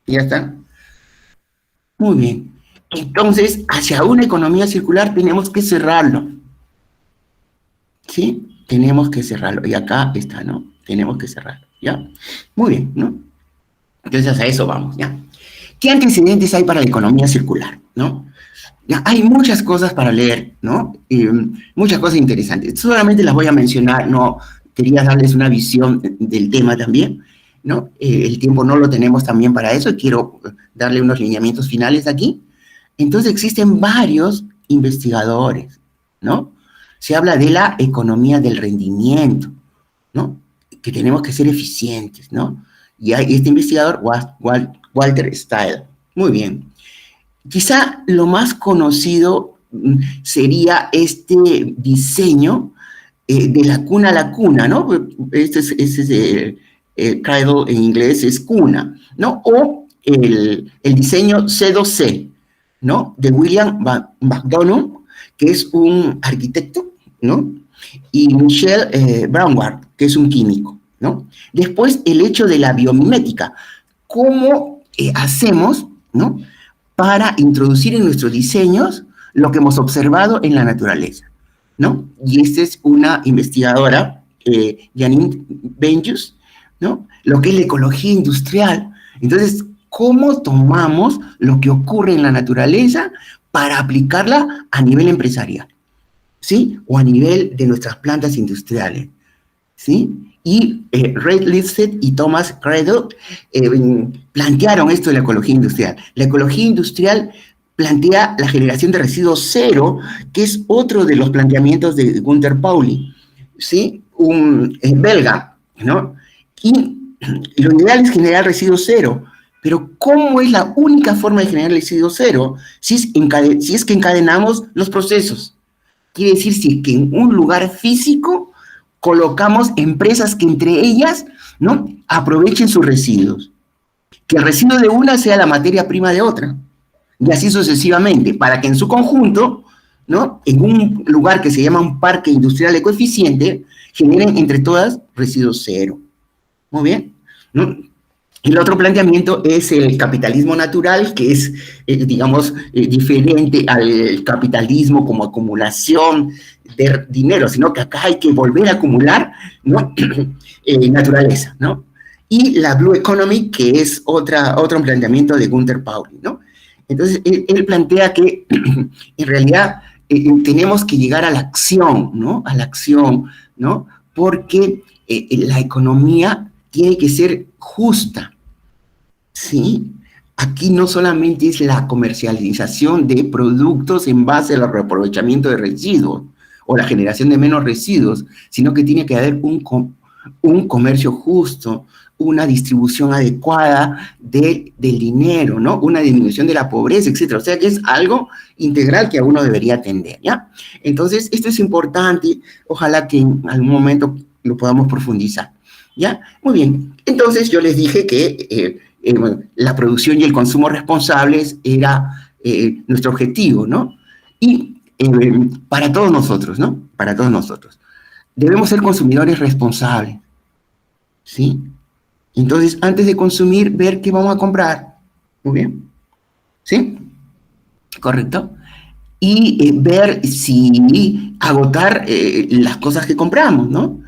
Ya está. Muy bien. Entonces, hacia una economía circular tenemos que cerrarlo. ¿Sí? Tenemos que cerrarlo. Y acá está, ¿no? Tenemos que cerrarlo, ¿ya? Muy bien, ¿no? Entonces, a eso vamos, ¿ya? ¿Qué antecedentes hay para la economía circular, no? Ya, hay muchas cosas para leer, ¿no? Muchas cosas interesantes. Solamente las voy a mencionar, ¿no? Quería darles una visión del tema también, ¿no? El tiempo no lo tenemos también para eso y quiero darle unos lineamientos finales aquí. Entonces existen varios investigadores, ¿no? Se habla de la economía del rendimiento, ¿no? Que tenemos que ser eficientes, ¿no? Y hay este investigador, Walter Stile. Muy bien. Quizá lo más conocido sería este diseño de la cuna a la cuna, ¿no? Este es cradle en inglés es cuna, ¿no? O el diseño C2C, ¿no? De William McDonough, que es un arquitecto, ¿no? Y Michel Braunwald, que es un químico, ¿no? Después, el hecho de la biomimética. ¿Cómo hacemos, ¿no?, para introducir en nuestros diseños lo que hemos observado en la naturaleza, ¿no? Y esta es una investigadora, Janine Benyus, ¿no? Lo que es la ecología industrial. Entonces, ¿cómo tomamos lo que ocurre en la naturaleza para aplicarla a nivel empresarial? ¿Sí? O a nivel de nuestras plantas industriales, ¿sí? Y Ray Lipset y Thomas Cradle plantearon esto de la ecología industrial. La ecología industrial plantea la generación de residuos cero, que es otro de los planteamientos de Gunther Pauli, ¿sí? Un belga, ¿no? Y lo ideal es generar residuos cero, pero ¿cómo es la única forma de generar residuos cero? Si es que encadenamos los procesos. Quiere decir, si que en un lugar físico colocamos empresas que entre ellas, ¿no?, aprovechen sus residuos. Que el residuo de una sea la materia prima de otra. Y así sucesivamente, para que en su conjunto, ¿no?, en un lugar que se llama un parque industrial ecoeficiente, generen entre todas residuos cero. Muy bien, ¿no? El otro planteamiento es el capitalismo natural, que es, digamos, diferente al capitalismo como acumulación de dinero, sino que acá hay que volver a acumular, ¿no?, naturaleza, ¿no? Y la Blue Economy, que es otro planteamiento de Gunther Pauli, ¿no? Entonces, él plantea que en realidad tenemos que llegar a la acción, ¿no? A la acción, ¿no? Porque la economía tiene que ser justa, ¿sí? Aquí no solamente es la comercialización de productos en base al reaprovechamiento de residuos o la generación de menos residuos, sino que tiene que haber un comercio justo, una distribución adecuada del dinero, ¿no? Una disminución de la pobreza, etcétera. O sea que es algo integral que a uno debería atender, ¿ya? Entonces, esto es importante, ojalá que en algún momento lo podamos profundizar, ¿ya? Muy bien, entonces yo les dije que la producción y el consumo responsables era nuestro objetivo, ¿no? Y para todos nosotros, ¿no? Para todos nosotros. Debemos ser consumidores responsables, ¿sí? Entonces, antes de consumir, ver qué vamos a comprar. Muy bien. ¿Sí? ¿Correcto? Y ver si agotar las cosas que compramos, ¿no?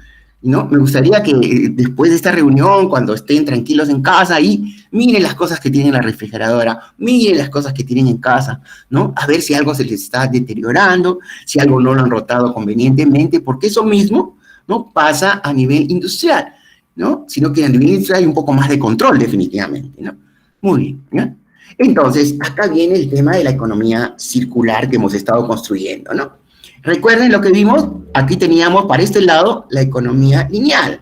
¿No? Me gustaría que después de esta reunión, cuando estén tranquilos en casa, ahí miren las cosas que tienen en la refrigeradora, miren las cosas que tienen en casa, ¿no? A ver si algo se les está deteriorando, si algo no lo han rotado convenientemente, porque eso mismo, ¿no?, pasa a nivel industrial, ¿no? Sino que a nivel industrial hay un poco más de control, definitivamente, ¿no? Muy bien, ¿no? Entonces, acá viene el tema de la economía circular que hemos estado construyendo, ¿no? Recuerden lo que vimos, aquí teníamos para este lado la economía lineal,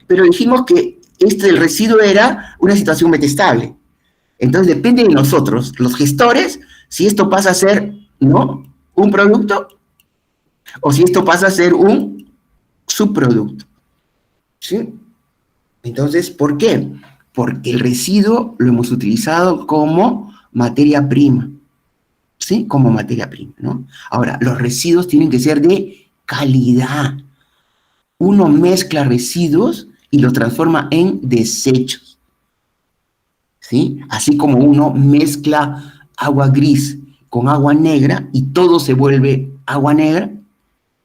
pero dijimos que el residuo era una situación metastable. Entonces depende de nosotros, los gestores, si esto pasa a ser, ¿no?, un producto o si esto pasa a ser un subproducto, ¿sí? Entonces, ¿por qué? Porque el residuo lo hemos utilizado como materia prima, ¿sí? Como materia prima, ¿no? Ahora, los residuos tienen que ser de calidad. Uno mezcla residuos y los transforma en desechos, ¿sí? Así como uno mezcla agua gris con agua negra y todo se vuelve agua negra,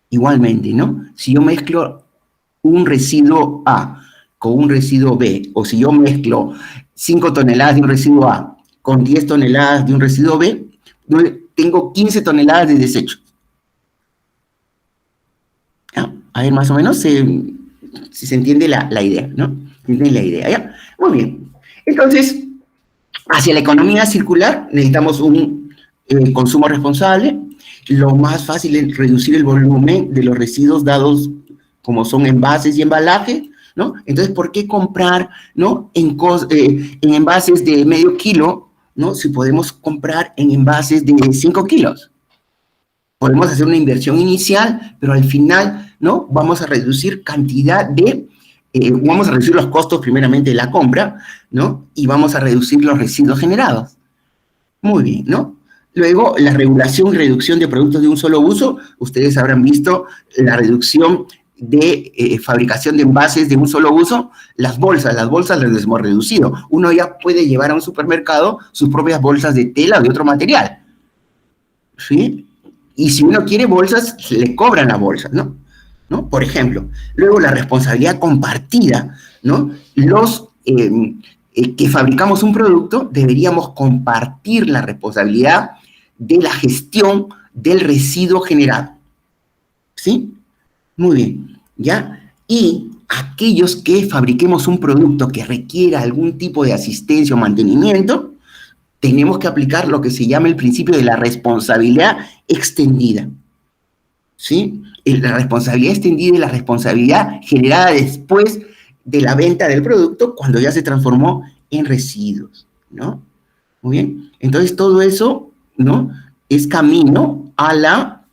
igualmente, ¿no? Si yo mezclo un residuo A con un residuo B, o si yo mezclo 5 toneladas de un residuo A con 10 toneladas de un residuo B, tengo 15 toneladas de desechos. ¿Ya? A ver, más o menos si se entiende la idea, ¿no? ¿Entienden la idea? ¿Ya? Muy bien. Entonces, hacia la economía circular necesitamos un consumo responsable. Lo más fácil es reducir el volumen de los residuos dados como son envases y embalaje, ¿no? Entonces, ¿por qué comprar, ¿no?, en envases de medio kilo, ¿no?, si podemos comprar en envases de 5 kilos? Podemos hacer una inversión inicial, pero al final, ¿no?, vamos a reducir cantidad de vamos a reducir los costos primeramente de la compra, ¿no? Y vamos a reducir los residuos generados. Muy bien, ¿no? Luego, la regulación y reducción de productos de un solo uso. Ustedes habrán visto la reducción de fabricación de envases de un solo uso. Las bolsas las hemos reducido. Uno ya puede llevar a un supermercado sus propias bolsas de tela o de otro material, ¿sí? Y si uno quiere bolsas, le cobran la bolsa, ¿no? Por ejemplo, luego la responsabilidad compartida, ¿no? Los que fabricamos un producto deberíamos compartir la responsabilidad de la gestión del residuo generado, ¿sí? Muy bien, ¿ya? Y aquellos que fabriquemos un producto que requiera algún tipo de asistencia o mantenimiento, tenemos que aplicar lo que se llama el principio de la responsabilidad extendida, ¿sí? La responsabilidad extendida es la responsabilidad generada después de la venta del producto cuando ya se transformó en residuos, ¿no? Muy bien. Entonces, todo eso, ¿no? Es camino a la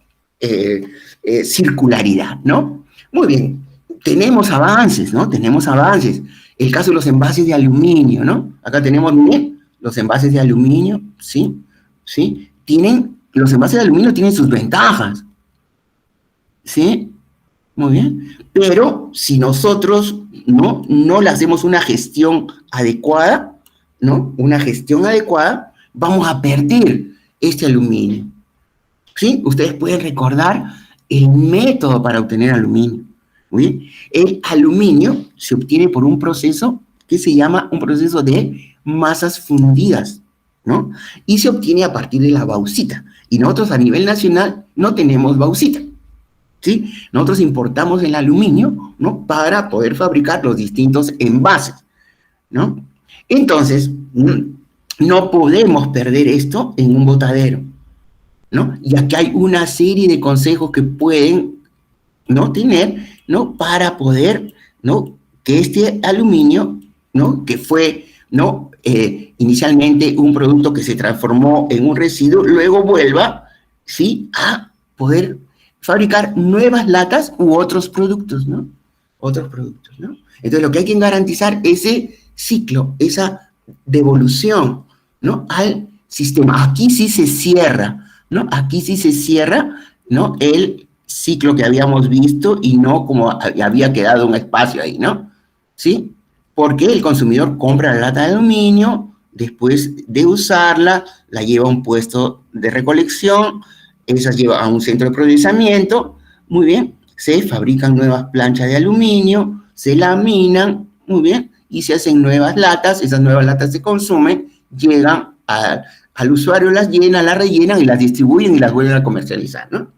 circularidad, ¿no? Muy bien. Tenemos avances, ¿no? Tenemos avances. El caso de los envases de aluminio, ¿no? Acá tenemos, miren, los envases de aluminio, ¿sí? ¿Sí? Los envases de aluminio tienen sus ventajas, ¿sí? Muy bien. Pero si nosotros no le hacemos una gestión adecuada, ¿no? Una gestión adecuada, vamos a perder este aluminio, ¿sí? Ustedes pueden recordar el método para obtener aluminio, ¿muy bien? El aluminio se obtiene por un proceso que se llama un proceso de masas fundidas, ¿no? Y se obtiene a partir de la bauxita. Y nosotros a nivel nacional no tenemos bauxita, ¿sí? Nosotros importamos el aluminio, ¿no? Para poder fabricar los distintos envases, ¿no? Entonces, no podemos perder esto en un botadero, ¿no? Y aquí hay una serie de consejos que pueden, ¿no? Tener, ¿no? Para poder, ¿no? Que este aluminio, ¿no? Que fue, ¿no? Inicialmente un producto que se transformó en un residuo, luego vuelva, ¿sí? A poder fabricar nuevas latas u otros productos, ¿no? Otros productos, ¿no? Entonces, lo que hay que garantizar es ese ciclo, esa devolución, ¿no? Al sistema. Aquí sí se cierra, ¿no? Aquí sí se cierra, ¿no? El ciclo que habíamos visto y no como había quedado un espacio ahí, ¿no? ¿Sí? Porque el consumidor compra la lata de aluminio, después de usarla, la lleva a un puesto de recolección, esas lleva a un centro de procesamiento, muy bien, se fabrican nuevas planchas de aluminio, se laminan, muy bien, y se hacen nuevas latas, esas nuevas latas se consumen, llegan al usuario, las llena, las rellenan y las distribuyen y las vuelven a comercializar, ¿no?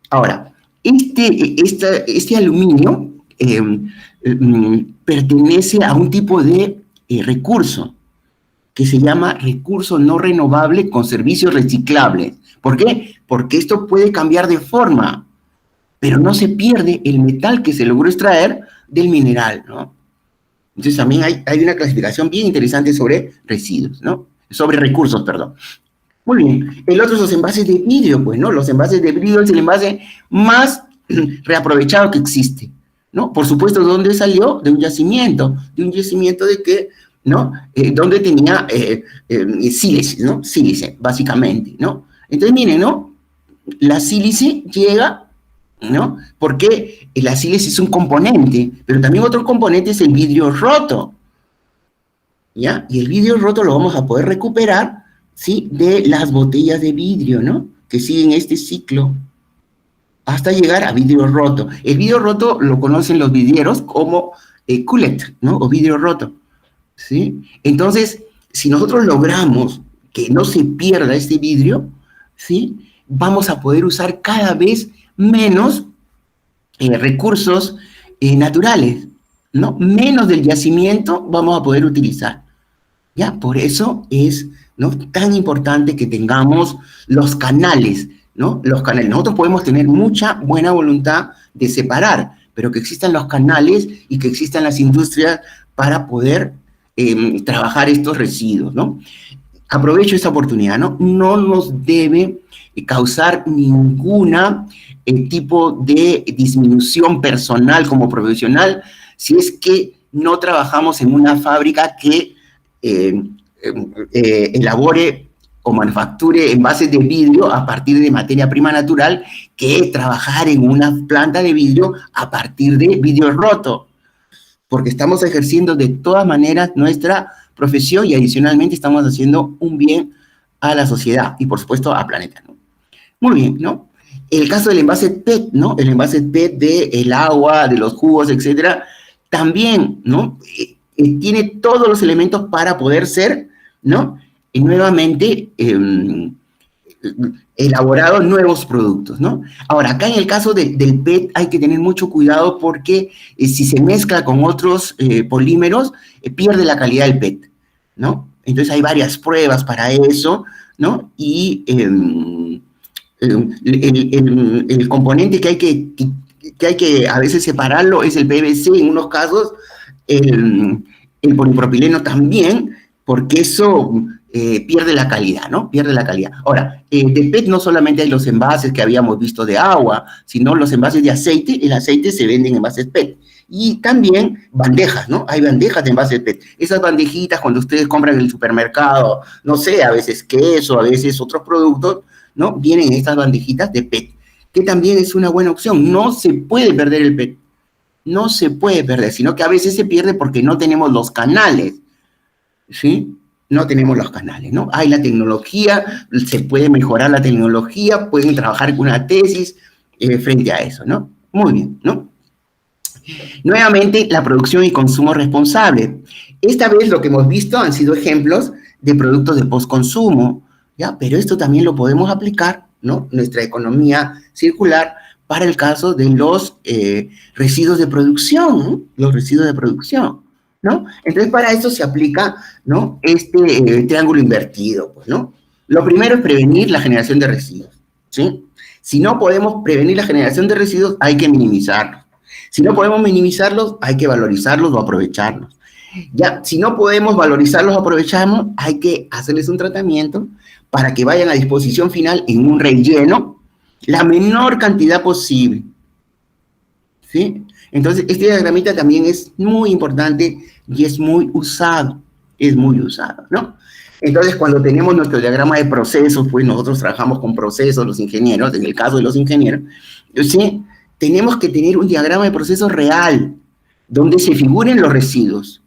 Ahora, este aluminio pertenece a un tipo de recurso que se llama recurso no renovable con servicios reciclables. ¿Por qué? Porque esto puede cambiar de forma, pero no se pierde el metal que se logró extraer del mineral, ¿no? Entonces también hay una clasificación bien interesante sobre residuos, ¿no? Sobre recursos, perdón. Muy bien. El otro es los envases de vidrio, pues, ¿no? Los envases de vidrio es el envase más reaprovechado que existe, ¿no? Por supuesto, ¿de dónde salió? De un yacimiento de que, ¿no? Donde tenía sílice, ¿no? Sílice, básicamente, ¿no? Entonces, miren, ¿no? La sílice llega, ¿no? Porque la sílice es un componente, pero también otro componente es el vidrio roto, ¿ya? Y el vidrio roto lo vamos a poder recuperar, ¿sí? De las botellas de vidrio, ¿no? Que siguen este ciclo hasta llegar a vidrio roto. El vidrio roto lo conocen los vidrieros como cullet, ¿no? O vidrio roto, ¿sí? Entonces, si nosotros logramos que no se pierda este vidrio, ¿sí? Vamos a poder usar cada vez menos recursos naturales, ¿no? Menos del yacimiento vamos a poder utilizar, ¿ya? Por eso es, ¿no? Tan importante que tengamos los canales, ¿no? Los canales. Nosotros podemos tener mucha buena voluntad de separar, pero que existan los canales y que existan las industrias para poder trabajar estos residuos, ¿no? Aprovecho esta oportunidad, ¿no? No nos debe causar ninguna tipo de disminución personal como profesional si es que no trabajamos en una fábrica que elabore o manufacture envases de vidrio a partir de materia prima natural, que trabajar en una planta de vidrio a partir de vidrio roto, porque estamos ejerciendo de todas maneras nuestra profesión y adicionalmente estamos haciendo un bien a la sociedad y por supuesto al planeta, ¿no? Muy bien, ¿no? El caso del envase PET, ¿no? El envase PET del agua, de los jugos, etcétera, también, ¿no? Tiene todos los elementos para poder ser, ¿no? Y nuevamente elaborados nuevos productos, ¿no? Ahora, acá en el caso del PET hay que tener mucho cuidado porque si se mezcla con otros polímeros, pierde la calidad del PET, ¿no? Entonces hay varias pruebas para eso, ¿no? Y el componente que hay que a veces separarlo es el PVC, en unos casos el polipropileno también, porque eso pierde la calidad, ¿no? Pierde la calidad. Ahora, de PET no solamente hay los envases que habíamos visto de agua, sino los envases de aceite. El aceite se vende en envases PET. Y también bandejas, ¿no? Hay bandejas de envases PET. Esas bandejitas, cuando ustedes compran en el supermercado, no sé, a veces queso, a veces otros productos, ¿no? Vienen estas bandejitas de PET, que también es una buena opción. No se puede perder el PET. No se puede perder, sino que a veces se pierde porque no tenemos los canales, ¿sí? No tenemos los canales, ¿no? Hay la tecnología, se puede mejorar la tecnología, pueden trabajar con una tesis frente a eso, ¿no? Muy bien, ¿no? Nuevamente, la producción y consumo responsable. Esta vez lo que hemos visto han sido ejemplos de productos de postconsumo, ¿ya? Pero esto también lo podemos aplicar, ¿no? Nuestra economía circular para el caso de los residuos de producción, ¿no? Los residuos de producción, ¿no? Entonces, para eso se aplica, ¿no? Este triángulo invertido, pues, ¿no? Lo primero es prevenir la generación de residuos, ¿sí? Si no podemos prevenir la generación de residuos, hay que minimizarlos. Si no podemos minimizarlos, hay que valorizarlos o aprovecharlos. Ya, si no podemos valorizarlos o aprovecharlos, hay que hacerles un tratamiento para que vayan a disposición final en un relleno la menor cantidad posible, ¿sí? Entonces, este diagramita también es muy importante y es muy usado, ¿no? Entonces, cuando tenemos nuestro diagrama de procesos, pues nosotros trabajamos con procesos, los ingenieros, en el caso de los ingenieros, ¿sí? Tenemos que tener un diagrama de procesos real, donde se figuren los residuos,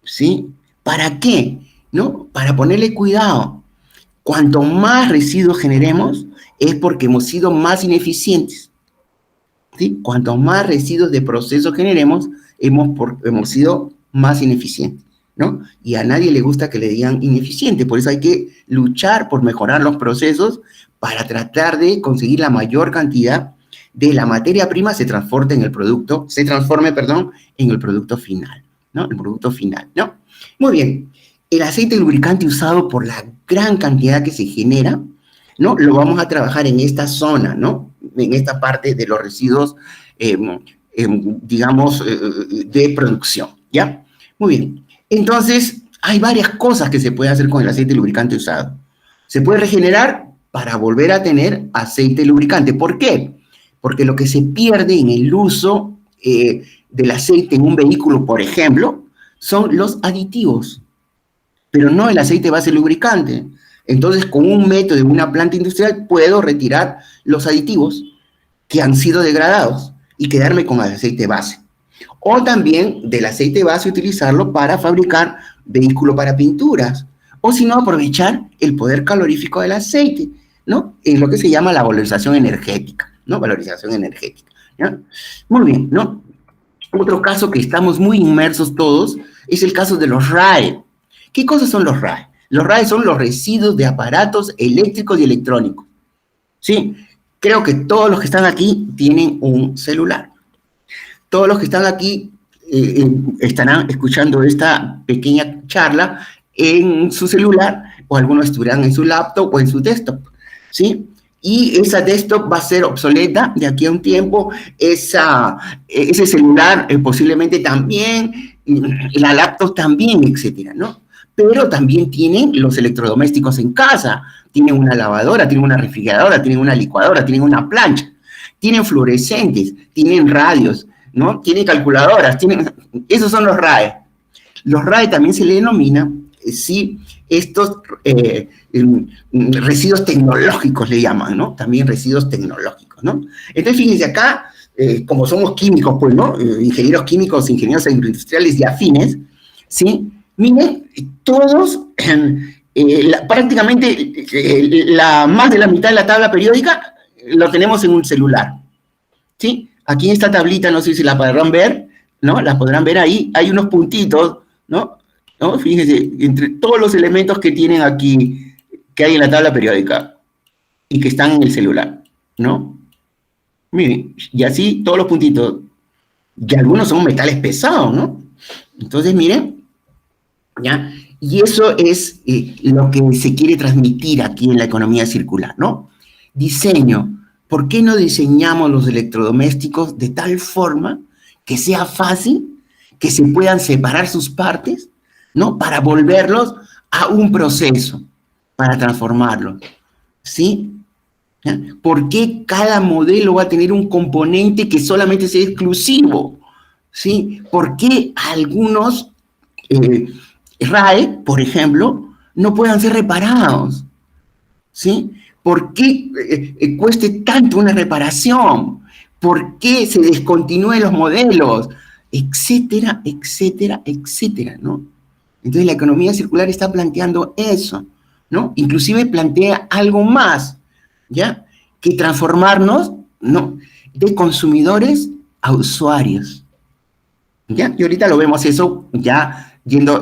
¿sí? ¿Para qué? ¿No? Para ponerle cuidado. Cuanto más residuos generemos, es porque hemos sido más ineficientes, ¿sí? Cuanto más residuos de proceso generemos, hemos sido más ineficientes, ¿no? Y a nadie le gusta que le digan ineficiente, por eso hay que luchar por mejorar los procesos para tratar de conseguir la mayor cantidad de la materia prima se transforme, en el producto final, ¿no? El producto final, ¿no? Muy bien. El aceite lubricante usado por la gran cantidad que se genera, ¿no? Lo vamos a trabajar en esta zona, ¿no? En esta parte de los residuos, digamos, de producción, ¿ya? Muy bien. Entonces, hay varias cosas que se puede hacer con el aceite lubricante usado. Se puede regenerar para volver a tener aceite lubricante. ¿Por qué? Porque lo que se pierde en el uso del aceite en un vehículo, por ejemplo, son los aditivos, pero no el aceite base lubricante. Entonces, con un método de una planta industrial, puedo retirar los aditivos que han sido degradados y quedarme con el aceite base. O también del aceite base utilizarlo para fabricar vehículo para pinturas. O si no, aprovechar el poder calorífico del aceite, ¿no? En lo que se llama la valorización energética, ¿no? Valorización energética, ¿ya? Muy bien, ¿no? Otro caso que estamos muy inmersos todos es el caso de los RAE. ¿Qué cosas son los RAE? Los RAE son los residuos de aparatos eléctricos y electrónicos. Sí, creo que todos los que están aquí tienen un celular. Todos los que están aquí estarán escuchando esta pequeña charla en su celular, o algunos estudiarán en su laptop o en su desktop, ¿sí? Y esa desktop va a ser obsoleta de aquí a un tiempo, ese celular posiblemente también, la laptop también, etcétera, ¿no? Pero también tienen los electrodomésticos en casa, tienen una lavadora, tienen una refrigeradora, tienen una licuadora, tienen una plancha, tienen fluorescentes, tienen radios, ¿no? Tiene calculadoras, esos son los RAE. Los RAE también se le denomina, sí, estos residuos tecnológicos le llaman, ¿no? También residuos tecnológicos, ¿no? Entonces, fíjense, acá, como somos químicos, pues, ¿no? Ingenieros químicos, ingenieros agroindustriales y afines, ¿sí? Miren, todos, prácticamente, más de la mitad de la tabla periódica lo tenemos en un celular, ¿sí? Aquí en esta tablita, no sé si la podrán ver, ¿no? La podrán ver ahí, hay unos puntitos, ¿no? ¿No? Fíjense, entre todos los elementos que tienen aquí, que hay en la tabla periódica y que están en el celular, ¿no? Miren, y así todos los puntitos, y algunos son metales pesados, ¿no? Entonces, miren, ¿ya? Y eso es lo que se quiere transmitir aquí en la economía circular, ¿no? Diseño. ¿Por qué no diseñamos los electrodomésticos de tal forma que sea fácil, que se puedan separar sus partes, ¿no? Para volverlos a un proceso, para transformarlos, ¿sí? ¿Ya? ¿Por qué cada modelo va a tener un componente que solamente sea exclusivo? ¿Sí? ¿Por qué algunos RAE, por ejemplo, no puedan ser reparados? ¿Sí? ¿Por qué cueste tanto una reparación? ¿Por qué se descontinúen los modelos? Etcétera, etcétera, etcétera, ¿no? Entonces la economía circular está planteando eso, ¿no? Inclusive plantea algo más, ¿ya? Que transformarnos, ¿no? De consumidores a usuarios, ¿ya? Y ahorita lo vemos eso ya yendo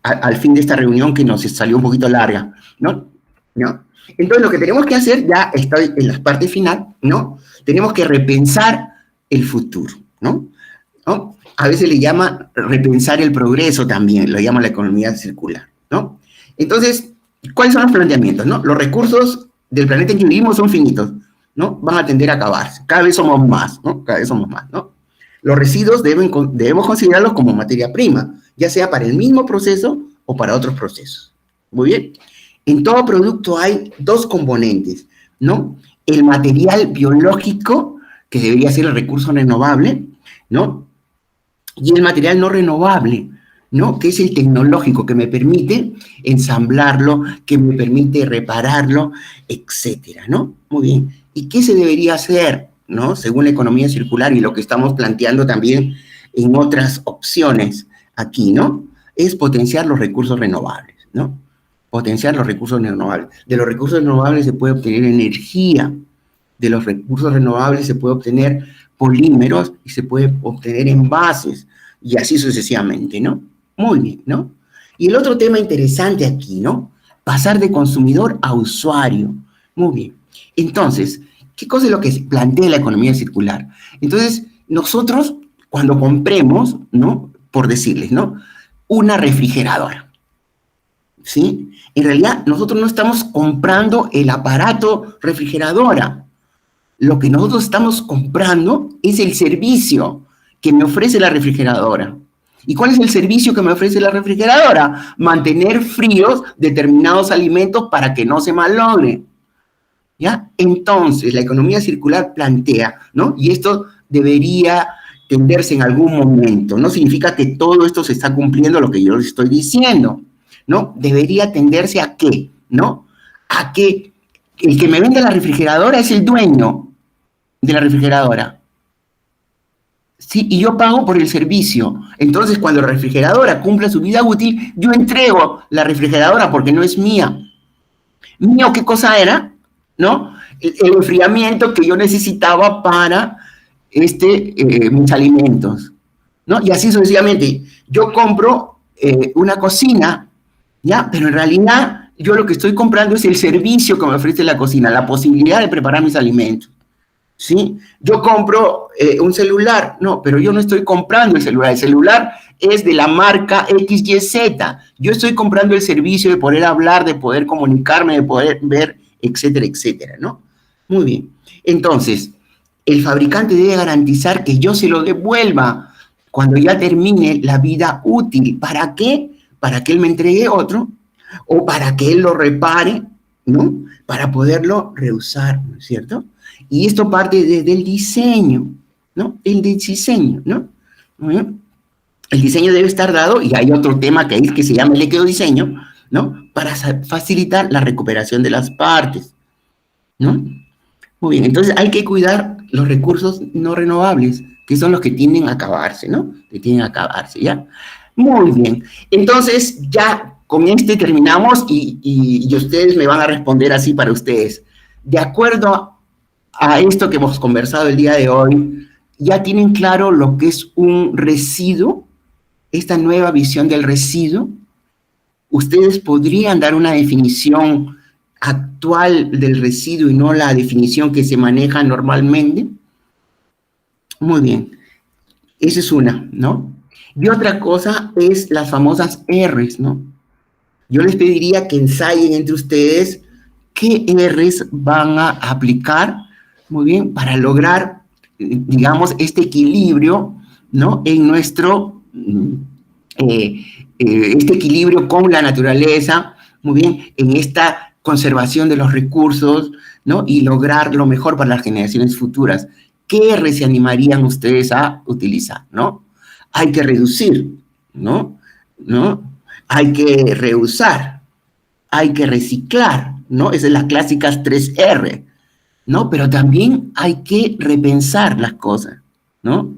al fin de esta reunión que nos salió un poquito larga, ¿no? ¿No? Entonces, lo que tenemos que hacer, ya estoy en la parte final, ¿no? Tenemos que repensar el futuro, ¿no? ¿No? A veces le llama repensar el progreso también, lo llama la economía circular, ¿no? Entonces, ¿cuáles son los planteamientos, no? Los recursos del planeta en que vivimos son finitos, ¿no? Van a tender a acabarse. Cada vez somos más, ¿no? Cada vez somos más, ¿no? Los residuos debemos considerarlos como materia prima, ya sea para el mismo proceso o para otros procesos. Muy bien. En todo producto hay dos componentes, ¿no? El material biológico, que debería ser el recurso renovable, ¿no? Y el material no renovable, ¿no? Que es el tecnológico, que me permite ensamblarlo, que me permite repararlo, etcétera, ¿no? Muy bien. ¿Y qué se debería hacer, ¿no? Según la economía circular y lo que estamos planteando también en otras opciones aquí, ¿no? Es potenciar los recursos renovables, ¿no? Potenciar los recursos renovables. De los recursos renovables se puede obtener energía, de los recursos renovables se puede obtener polímeros y se puede obtener envases, y así sucesivamente, ¿no? Muy bien, ¿no? Y el otro tema interesante aquí, ¿no? Pasar de consumidor a usuario. Muy bien. Entonces, ¿qué cosa es lo que plantea la economía circular? Entonces, nosotros, cuando compremos, ¿no? Por decirles, ¿no? Una refrigeradora, ¿sí? En realidad, nosotros no estamos comprando el aparato refrigeradora. Lo que nosotros estamos comprando es el servicio que me ofrece la refrigeradora. ¿Y cuál es el servicio que me ofrece la refrigeradora? Mantener fríos determinados alimentos para que no se malogren, ¿ya? Entonces, la economía circular plantea, ¿no? Y esto debería tenderse en algún momento. No significa que todo esto se está cumpliendo lo que yo les estoy diciendo, ¿no? Debería tenderse a qué, ¿no? A que el que me vende la refrigeradora es el dueño de la refrigeradora. Sí, y yo pago por el servicio. Entonces, cuando la refrigeradora cumpla su vida útil, yo entrego la refrigeradora porque no es mía. ¿Mío qué cosa era? ¿No? El enfriamiento que yo necesitaba para mis alimentos, ¿no? Y así sucesivamente. Yo compro una cocina, ¿ya? Pero en realidad yo lo que estoy comprando es el servicio que me ofrece la cocina, la posibilidad de preparar mis alimentos, ¿sí? Yo compro un celular, no, pero yo no estoy comprando el celular es de la marca XYZ, yo estoy comprando el servicio de poder hablar, de poder comunicarme, de poder ver, etcétera, etcétera, ¿no? Muy bien, entonces, el fabricante debe garantizar que yo se lo devuelva cuando ya termine la vida útil. ¿Para qué? Para que él me entregue otro o para que él lo repare, ¿no? Para poderlo reusar, ¿no es cierto? Y esto parte desde el diseño, ¿no? El diseño, ¿no? Muy bien. El diseño debe estar dado, y hay otro tema que se llama el equodiseño, ¿no? Para facilitar la recuperación de las partes, ¿no? Muy bien, entonces hay que cuidar los recursos no renovables, que son los que tienden a acabarse, ¿no? Que tienden a acabarse, ¿ya? Muy bien, entonces ya con este terminamos y ustedes me van a responder así para ustedes. De acuerdo a esto que hemos conversado el día de hoy, ¿ya tienen claro lo que es un residuo? Esta nueva visión del residuo. ¿Ustedes podrían dar una definición actual del residuo y no la definición que se maneja normalmente? Muy bien, esa es una, ¿no? Y otra cosa es las famosas R's, ¿no? Yo les pediría que ensayen entre ustedes qué R's van a aplicar, muy bien, para lograr, digamos, este equilibrio, ¿no? En nuestro, este equilibrio con la naturaleza, muy bien, en esta conservación de los recursos, ¿no? Y lograr lo mejor para las generaciones futuras. ¿Qué R se animarían ustedes a utilizar, no? Hay que reducir, ¿no? ¿No? Hay que reusar, hay que reciclar, ¿no? Esas son las clásicas 3R, ¿no? Pero también hay que repensar las cosas, ¿no?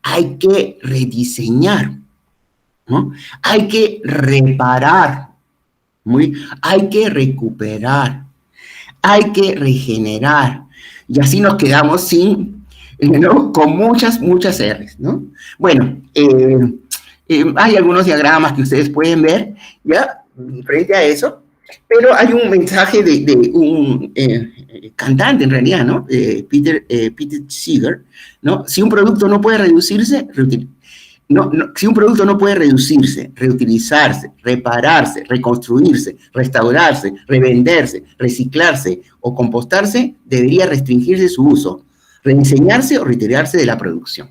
Hay que rediseñar, ¿no? Hay que reparar, hay que recuperar, hay que regenerar. Y así nos quedamos ¿no? Con muchas R's, ¿no? Bueno, hay algunos diagramas que ustedes pueden ver, ¿ya? Frente a eso, pero hay un mensaje de un cantante, en realidad, ¿no? Peter Seeger, ¿no? Si un producto no puede reducirse, si un producto no puede reducirse, reutilizarse, repararse, reconstruirse, restaurarse, revenderse, reciclarse o compostarse, debería restringirse su uso, rediseñarse o retirarse de la producción,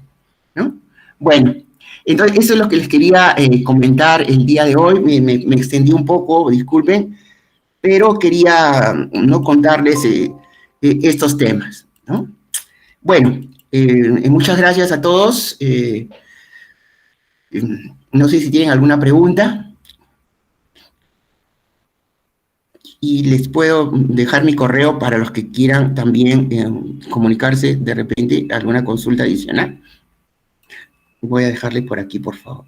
¿no? Bueno, entonces eso es lo que les quería comentar el día de hoy. Me extendí un poco, disculpen, pero quería no contarles estos temas, ¿no? Bueno, muchas gracias a todos. No sé si tienen alguna pregunta y les puedo dejar mi correo para los que quieran también comunicarse de repente alguna consulta adicional. Voy a dejarle por aquí, por favor.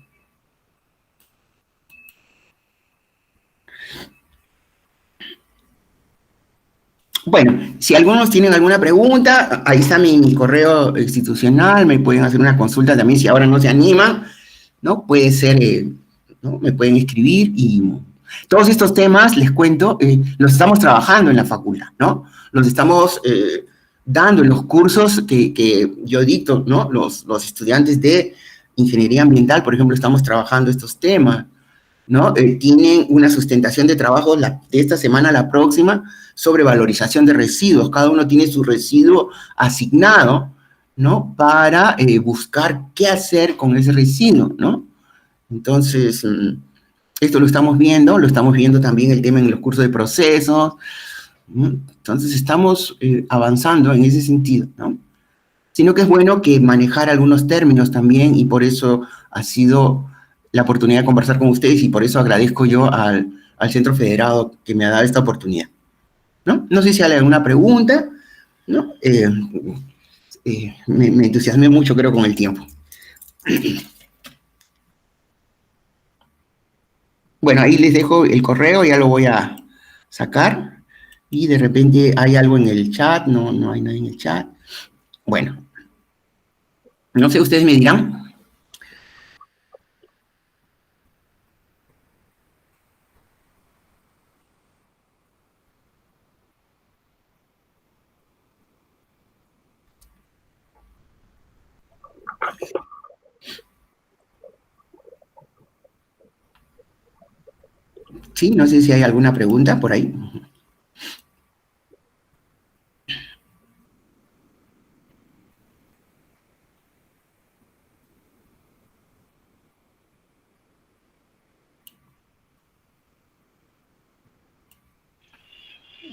Bueno, si algunos tienen alguna pregunta, ahí está mi correo institucional, me pueden hacer una consulta también si ahora no se animan, ¿no? Puede ser, ¿no? Me pueden escribir y todos estos temas, les cuento, los estamos trabajando en la facultad, ¿no? Los estamos dando en los cursos que yo dicto, ¿no? Los estudiantes de ingeniería ambiental, por ejemplo, estamos trabajando estos temas, ¿no? Tienen una sustentación de trabajo de esta semana a la próxima sobre valorización de residuos. Cada uno tiene su residuo asignado, ¿no? Para buscar qué hacer con ese residuo, ¿no? Entonces, esto lo estamos viendo también el tema en los cursos de procesos, ¿no? Entonces, estamos avanzando en ese sentido, ¿no? Sino que es bueno que manejar algunos términos también, y por eso ha sido la oportunidad de conversar con ustedes, y por eso agradezco yo al Centro Federado que me ha dado esta oportunidad, ¿no? No sé si hay alguna pregunta, ¿no? Me entusiasmé mucho, creo, con el tiempo. Bueno, ahí les dejo el correo, ya lo voy a sacar, y de repente hay algo en el chat, no hay nada en el chat. Bueno, no sé, ustedes me dirán. Sí, no sé si hay alguna pregunta por ahí.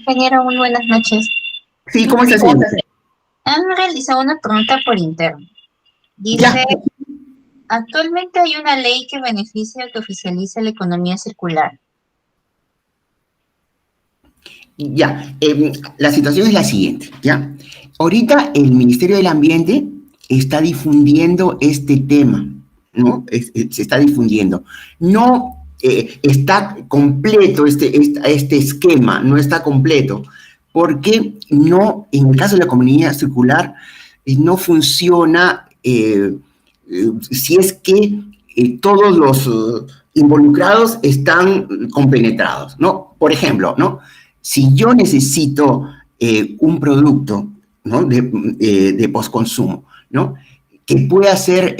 Ingeniero, muy buenas noches.
Sí, ¿cómo está, señor?
Han realizado una pregunta por interno. Dice,
Ya,
actualmente hay una ley que beneficia que oficialice la economía circular.
ya. La situación es la siguiente, ¿ya? Ahorita el Ministerio del Ambiente está difundiendo este tema, ¿no? Se está difundiendo. No está completo este esquema, no está completo, porque no, en el caso de la economía circular, no funciona si es que todos los involucrados están compenetrados, ¿no? Por ejemplo, ¿no? Si yo necesito un producto, ¿no? de postconsumo, ¿no? Que pueda ser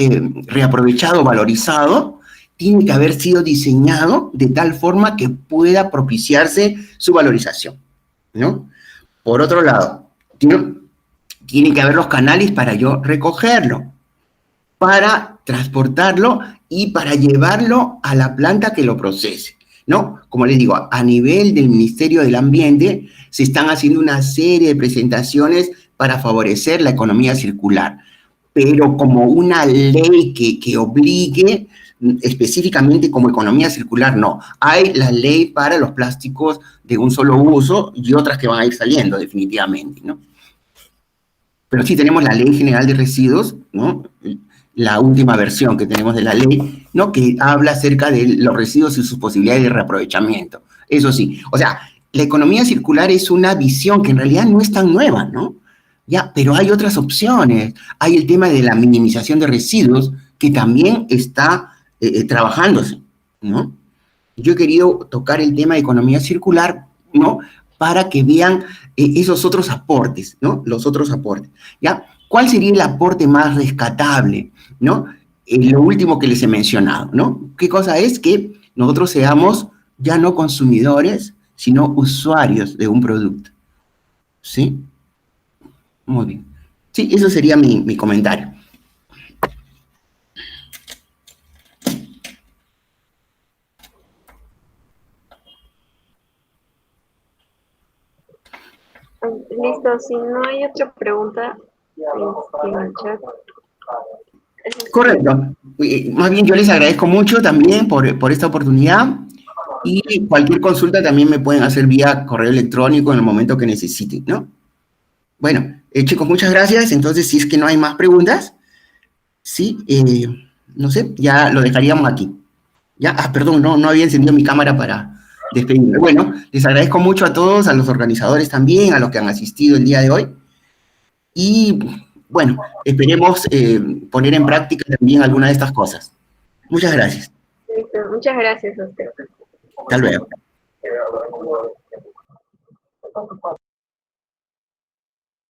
reaprovechado, valorizado, tiene que haber sido diseñado de tal forma que pueda propiciarse su valorización, ¿no? Por otro lado, tiene que haber los canales para yo recogerlo, para transportarlo y para llevarlo a la planta que lo procese, ¿no? Como les digo, a nivel del Ministerio del Ambiente se están haciendo una serie de presentaciones para favorecer la economía circular, pero como una ley que obligue específicamente como economía circular, no. Hay la ley para los plásticos de un solo uso y otras que van a ir saliendo definitivamente, ¿no? Pero sí tenemos la Ley General de Residuos, ¿no? La última versión que tenemos de la ley, ¿no? Que habla acerca de los residuos y sus posibilidades de reaprovechamiento. Eso sí, o sea, la economía circular es una visión que en realidad no es tan nueva, ¿no? Ya, pero hay otras opciones. Hay el tema de la minimización de residuos que también está trabajándose, ¿no? Yo he querido tocar el tema de economía circular, ¿no? Para que vean esos otros aportes, ¿no? Los otros aportes, ¿ya? ¿Cuál sería el aporte más rescatable, ¿no? Lo último que les he mencionado, ¿no? ¿Qué cosa es? Que nosotros seamos ya no consumidores, sino usuarios de un producto, ¿sí? Muy bien. Sí, eso sería mi comentario.
Listo, si no hay otra pregunta en el chat.
Correcto. Más bien yo les agradezco mucho también por esta oportunidad y cualquier consulta también me pueden hacer vía correo electrónico en el momento que necesiten, ¿no? Bueno, chicos, muchas gracias. Entonces, si es que no hay más preguntas, sí, no sé, ya lo dejaríamos aquí. Ya, perdón, no había encendido mi cámara para despedirme. Bueno, les agradezco mucho a todos, a los organizadores también, a los que han asistido el día de hoy. Y bueno, esperemos poner en práctica también alguna de estas cosas. Muchas gracias.
Listo, muchas gracias a usted.
Hasta luego.